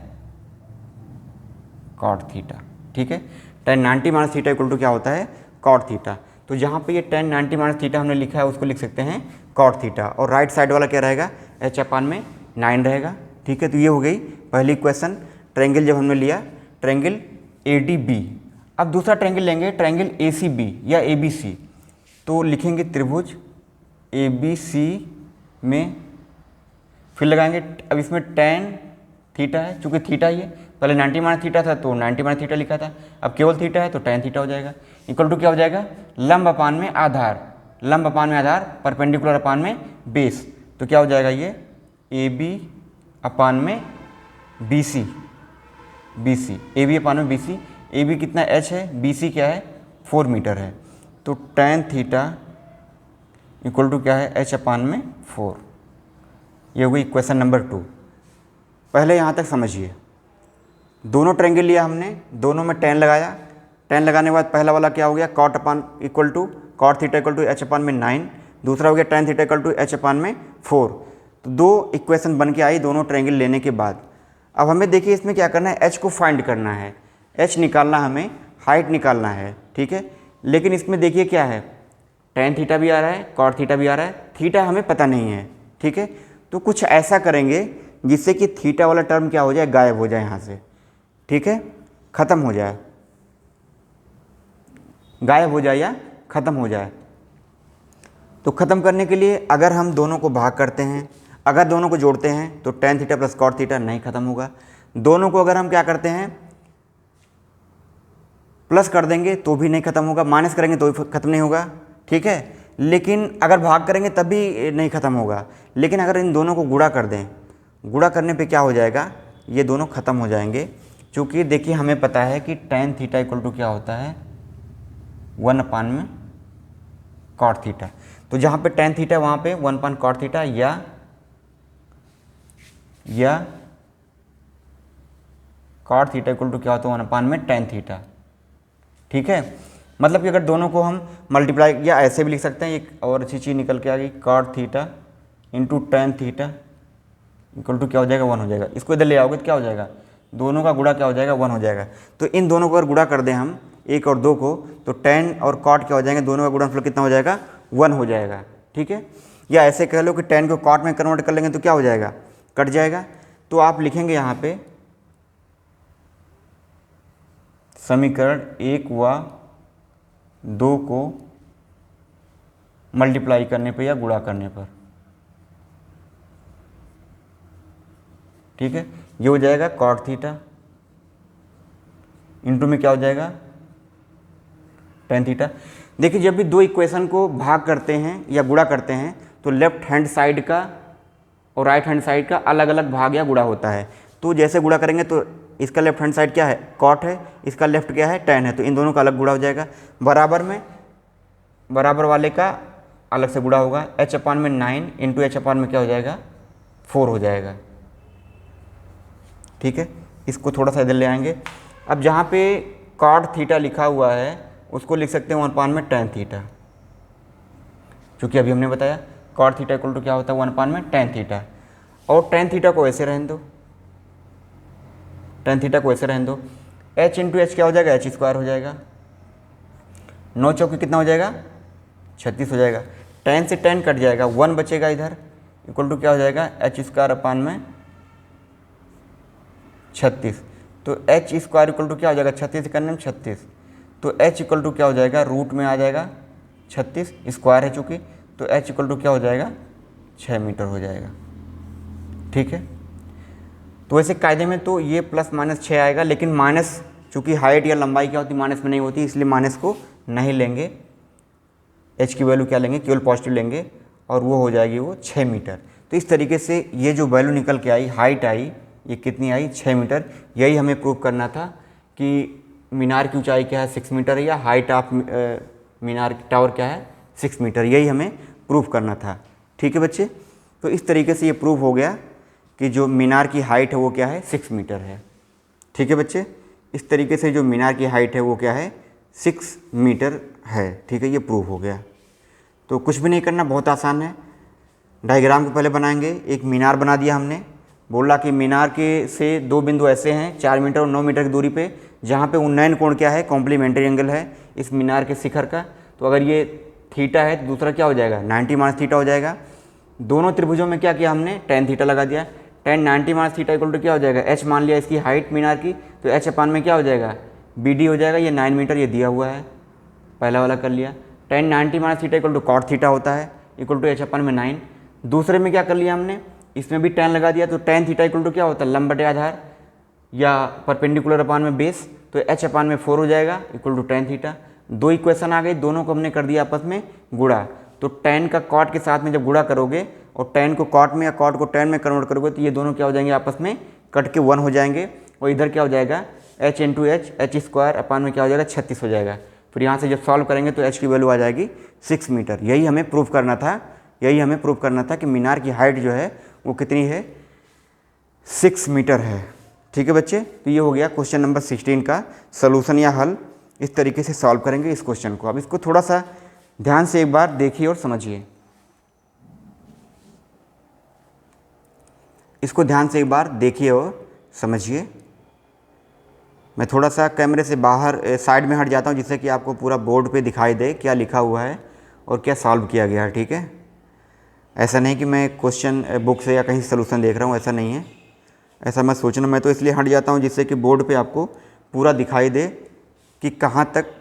S1: कॉट थीटा, ठीक है। tan 90 minus theta equal to क्या होता है, कॉट थीटा। तो जहाँ पे ये tan 90 माइनस थीटा हमने लिखा है उसको लिख सकते हैं कॉट थीटा, और राइट साइड वाला क्या रहेगा, H अपान में 9 रहेगा, ठीक है। तो ये हो गई पहली इक्वेशन, ट्रायंगल जब हमने लिया ट्रायंगल ADB। अब दूसरा ट्रायंगल लेंगे, ट्रायंगल ACB या ABC। तो लिखेंगे त्रिभुज ABC में, फिर लगाएंगे, अब इसमें tan थीटा है, चूँकि थीटा ही है, पहले 90 माइनस थीटा था तो 90 माइनस थीटा लिखा था, अब केवल थीटा है तो tan थीटा हो जाएगा, इक्वल टू क्या हो जाएगा, लंब अपान में आधार, लंब अपान में आधार, परपेंडिकुलर अपान में बेस, तो क्या हो जाएगा ये ए बी अपान में बी सी, ए बी अपान में बी सी, ए बी कितना एच है, बी सी क्या है 4 मीटर है, तो tan थीटा इक्वल टू क्या है एच अपान में 4। ये हो गई इक्वेशन नंबर 2। पहले यहाँ तक समझिए, दोनों ट्रायंगल लिया हमने, दोनों में tan लगाया, tan लगाने के बाद पहला वाला क्या हो गया cot अपान equal to cot theta equal to H अपान में 9, दूसरा हो गया tan theta equal to H अपान में 4। तो दो इक्वेशन बन के आई दोनों ट्रायंगल लेने के बाद। अब हमें देखिए इसमें क्या करना है, h को फाइंड करना है, h निकालना, हमें हाइट निकालना है, ठीक है। लेकिन इसमें देखिए क्या है, tan थीटा भी आ रहा है, cot थीटा भी आ रहा है, थीटा हमें पता नहीं है, ठीक है। तो कुछ ऐसा करेंगे जिससे कि थीटा वाला टर्म क्या हो जाए, गायब हो जाए यहाँ से, ठीक है, ख़त्म हो जाए, गायब हो जाए या ख़त्म हो जाए। तो ख़त्म करने के लिए अगर हम दोनों को भाग करते हैं, अगर दोनों को जोड़ते हैं तो tan theta plus cot theta नहीं ख़त्म होगा। दोनों को अगर हम क्या करते हैं प्लस कर देंगे तो भी नहीं ख़त्म होगा, माइनस करेंगे तो भी ख़त्म नहीं होगा, ठीक है। लेकिन अगर भाग करेंगे तब भी नहीं ख़त्म होगा। लेकिन अगर इन दोनों को गुणा कर दें, गुणा करने पे क्या हो जाएगा, ये दोनों ख़त्म हो जाएंगे। क्योंकि देखिए हमें पता है कि tan थीटा इक्वल टू क्या होता है 1 अपान में cot थीटा। तो जहाँ पे tan थीटा वहाँ पे 1 अपान cot थीटा या cot थीटा इक्वल टू क्या होता है 1 अपान में tan थीटा, ठीक है। मतलब कि अगर दोनों को हम मल्टीप्लाई, या ऐसे भी लिख सकते हैं, एक और अच्छी चीज़ निकल के आ गई, cot theta into tan theta equal to क्या हो जाएगा 1 हो जाएगा। इसको इधर ले आओगे तो क्या हो जाएगा, दोनों का गुणा क्या हो जाएगा 1 हो जाएगा। तो इन दोनों को अगर गुणा कर दें हम 1 और 2 को, तो tan और cot क्या हो जाएंगे, दोनों का गुणनफल कितना हो जाएगा 1 हो जाएगा, ठीक है। या ऐसे कह लो कि tan को cot में कन्वर्ट कर लेंगे तो क्या हो जाएगा, कट जाएगा। तो आप लिखेंगे यहाँ पे समीकरण 1 व 2 को मल्टीप्लाई करने पे या गुणा करने पर, ठीक है। ये हो जाएगा cot थीटा इंटू में क्या हो जाएगा tan थीटा। देखिए जब भी दो इक्वेशन को भाग करते हैं या गुणा करते हैं तो लेफ्ट हैंड साइड का और राइट हैंड साइड का अलग अलग भाग या गुणा होता है। तो जैसे गुणा करेंगे तो इसका लेफ्ट हैंड साइड क्या है cot है, इसका लेफ्ट क्या है tan है, तो इन दोनों का अलग गुणा हो जाएगा। बराबर में बराबर वाले का अलग से गुणा होगा, h अपान में 9 इंटू एच अपान में क्या हो जाएगा 4 हो जाएगा, ठीक है। इसको थोड़ा सा इधर ले आएंगे। अब जहाँ पे cot थीटा लिखा हुआ है उसको लिख सकते हैं 1 अपान में tan थीटा, क्योंकि अभी हमने बताया cot थीटा इक्वल टू क्या होता है 1 अपान में tan थीटा। और tan थीटा को ऐसे रहने दो, tan थीटा को ऐसे रहने दो, h इंटू एच क्या हो जाएगा h स्क्वायर हो जाएगा, 9 चौके कितना हो जाएगा 36 हो जाएगा। tan से tan कट जाएगा, 1 बचेगा इधर, इक्वल टू क्या हो जाएगा h स्क्वायर अपान में 36। तो h स्क्वायर इक्वल टू क्या हो जाएगा 36 करने में 36, तो h इक्वल टू क्या हो जाएगा रूट में आ जाएगा 36 स्क्वायर है चूँकि, तो h इक्वल टू क्या हो जाएगा 6 मीटर हो जाएगा, ठीक है। तो वैसे कायदे में तो ये प्लस माइनस 6 आएगा, लेकिन माइनस चूँकि हाइट या लंबाई क्या होती है माइनस में नहीं होती, इसलिए माइनस को नहीं लेंगे, h की वैल्यू क्या लेंगे केवल पॉजिटिव लेंगे, और वो हो जाएगी वो 6 मीटर। तो इस तरीके से ये जो वैल्यू निकल के आई, हाइट आई, ये कितनी आई 6 मीटर। यही हमें प्रूव करना था कि मीनार की ऊंचाई क्या है 6 मीटर, या हाइट ऑफ मीनार टावर क्या है 6 मीटर, यही हमें प्रूव करना था, ठीक है बच्चे। तो इस तरीके से ये प्रूव हो गया कि जो मीनार की हाइट है वो क्या है 6 मीटर है, ठीक है बच्चे। इस तरीके से जो मीनार की हाइट है वो क्या है 6 मीटर है, ठीक है, ये प्रूव हो गया। तो कुछ भी नहीं करना, बहुत आसान है। डायग्राम को पहले बनाएंगे। एक मीनार बना दिया हमने, बोला कि मीनार के से दो बिंदु ऐसे हैं 4 मीटर और 9 मीटर की दूरी पे, जहाँ पे उन्नयन कोण क्या है कॉम्प्लीमेंट्री एंगल है इस मीनार के शिखर का। तो अगर ये थीटा है तो दूसरा क्या हो जाएगा 90 माइनस थीटा हो जाएगा। दोनों त्रिभुजों में क्या किया हमने tan थीटा लगा दिया। tan 90 minus theta equal to क्या हो जाएगा h मान लिया इसकी हाइट मीनार की, तो h अपान में क्या हो जाएगा BD हो जाएगा। ये 9 मीटर ये दिया हुआ है, पहला वाला कर लिया। tan 90 minus theta equal to cot theta होता है, इक्वल टू h अपान में 9। दूसरे में क्या कर लिया हमने, इसमें भी tan लगा दिया, तो tan थीटा इक्वल टू क्या होता है लंब बटे आधार या परपेंडिकुलर अपान में बेस, तो h अपान में 4 हो जाएगा इक्वल टू tan थीटा। दो इक्वेशन आ गई, दोनों को हमने कर दिया आपस में गुणा, तो tan का cot के साथ में जब गुणा करोगे और tan को cot में या cot को tan में कन्वर्ट करोगे तो ये दोनों क्या हो जाएंगे, आपस में कट के 1 हो जाएंगे। और इधर क्या हो जाएगा, h into H square upon में क्या हो जाएगा 36 हो जाएगा। फिर यहाँ से जब सॉल्व करेंगे तो h की वैल्यू आ जाएगी 6 मीटर। यही हमें प्रूव करना था कि मीनार की हाइट जो है वो कितनी है, 6 मीटर है। ठीक है बच्चे, तो ये हो गया क्वेश्चन नंबर 16 का सलूशन या हल। इस तरीके से सॉल्व करेंगे इस क्वेश्चन को। अब इसको थोड़ा सा ध्यान से एक बार देखिए और समझिए। इसको ध्यान से एक बार देखिए और समझिए। मैं थोड़ा सा कैमरे से बाहर साइड में हट जाता हूँ जिससे कि आपको पूरा बोर्ड पे दिखाई दे क्या लिखा हुआ है और क्या सॉल्व किया गया है। ठीक है, ऐसा नहीं कि मैं क्वेश्चन बुक से या कहीं सलूशन देख रहा हूँ, ऐसा नहीं है, ऐसा मत सोचना। मैं तो इसलिए हट जाता हूँ जिससे कि बोर्ड पे आपको पूरा दिखाई दे कि कहाँ तक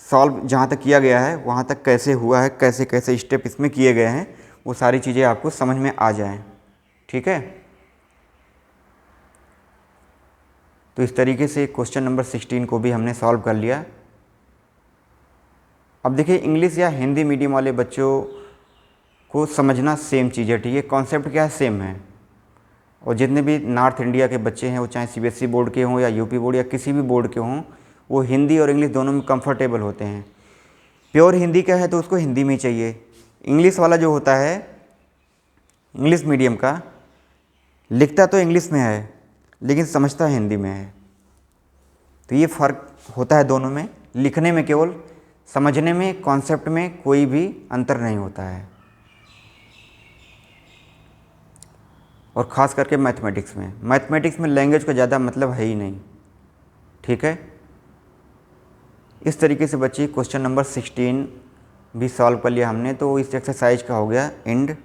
S1: सॉल्व, जहाँ तक किया गया है वहाँ तक कैसे हुआ है, कैसे कैसे स्टेप इसमें किए गए हैं, वो सारी चीज़ें आपको समझ में आ जाएं। ठीक है, तो इस तरीके से क्वेश्चन नंबर 16 को भी हमने सॉल्व कर लिया। अब देखिए, इंग्लिश या हिंदी मीडियम वाले बच्चों को समझना सेम चीज़ है। ठीक है, कॉन्सेप्ट क्या है, सेम है। और जितने भी नॉर्थ इंडिया के बच्चे हैं, वो चाहे CBSE बोर्ड के हों या यूपी बोर्ड या किसी भी बोर्ड के हों, वो हिंदी और इंग्लिश दोनों में कंफर्टेबल होते हैं। प्योर हिंदी का है तो उसको हिंदी में ही चाहिए। इंग्लिश वाला जो होता है, इंग्लिश मीडियम का, लिखता तो इंग्लिश में है लेकिन समझता हिंदी में है। तो ये फ़र्क होता है दोनों में, लिखने में केवल, समझने में, कॉन्सेप्ट में कोई भी अंतर नहीं होता है। और ख़ास करके मैथमेटिक्स में लैंग्वेज का ज़्यादा मतलब है ही नहीं। ठीक है, इस तरीके से बच्चे क्वेश्चन नंबर 16 भी सॉल्व कर लिया हमने। तो इस एक्सरसाइज का हो गया एंड।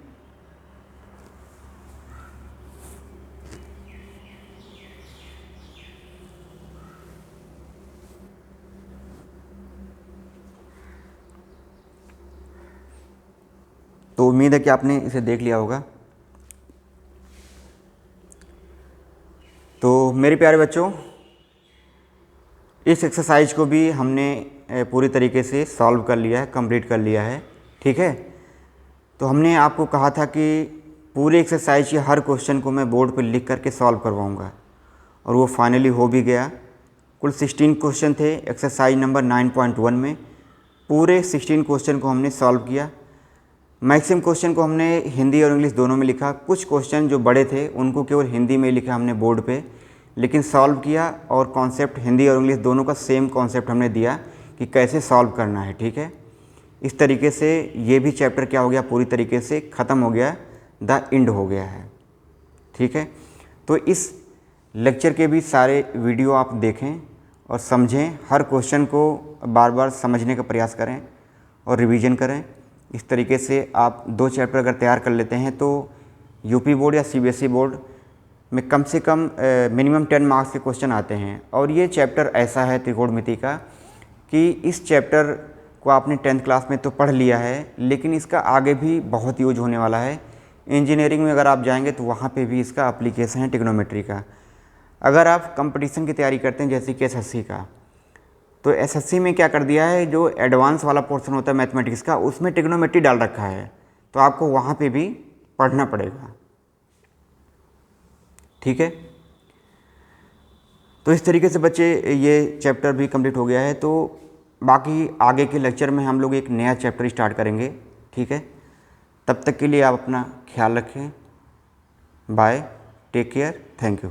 S1: तो उम्मीद है कि आपने इसे देख लिया होगा। तो मेरे प्यारे बच्चों, इस एक्सरसाइज को भी हमने पूरी तरीके से सॉल्व कर लिया है, कंप्लीट कर लिया है। ठीक है, तो हमने आपको कहा था कि पूरे एक्सरसाइज के हर क्वेश्चन को मैं बोर्ड पर लिख करके सॉल्व करवाऊंगा, और वो फाइनली हो भी गया। कुल 16 क्वेश्चन थे एक्सरसाइज नंबर 9.1 में। पूरे 16 क्वेश्चन को हमने सॉल्व किया। मैक्सिमम क्वेश्चन को हमने हिंदी और इंग्लिश दोनों में लिखा। कुछ क्वेश्चन जो बड़े थे उनको केवल हिंदी में लिखा हमने बोर्ड पे, लेकिन सॉल्व किया। और कॉन्सेप्ट हिंदी और इंग्लिश दोनों का सेम कॉन्सेप्ट हमने दिया कि कैसे सॉल्व करना है। ठीक है, इस तरीके से ये भी चैप्टर क्या हो गया, पूरी तरीके से ख़त्म हो गया, द एंड हो गया है। ठीक है, तो इस लेक्चर के भी सारे वीडियो आप देखें और समझें, हर क्वेश्चन को बार बार समझने का प्रयास करें और रिवीजन करें। इस तरीके से आप 2 चैप्टर अगर तैयार कर लेते हैं तो यूपी बोर्ड या CBSE बोर्ड में कम से कम मिनिमम 10 मार्क्स के क्वेश्चन आते हैं। और ये चैप्टर ऐसा है त्रिकोणमिति का कि इस चैप्टर को आपने 10th क्लास में तो पढ़ लिया है, लेकिन इसका आगे भी बहुत यूज होने वाला है। इंजीनियरिंग में अगर आप जाएंगे तो वहाँ पे भी इसका एप्लीकेशन है ट्रिग्नोमेट्री का। अगर आप कंपटीशन की तैयारी करते हैं जैसे कि SSC का, तो SSC में क्या कर दिया है, जो एडवांस वाला पोर्शन होता है मैथमेटिक्स का, उसमें ट्रिग्नोमेट्री डाल रखा है, तो आपको वहाँ पे भी पढ़ना पड़ेगा। ठीक है, तो इस तरीके से बच्चे ये चैप्टर भी कंप्लीट हो गया है। तो बाकी आगे के लेक्चर में हम लोग एक नया चैप्टर स्टार्ट करेंगे। ठीक है, तब तक के लिए आप अपना ख्याल रखें। Bye, take care, thank you.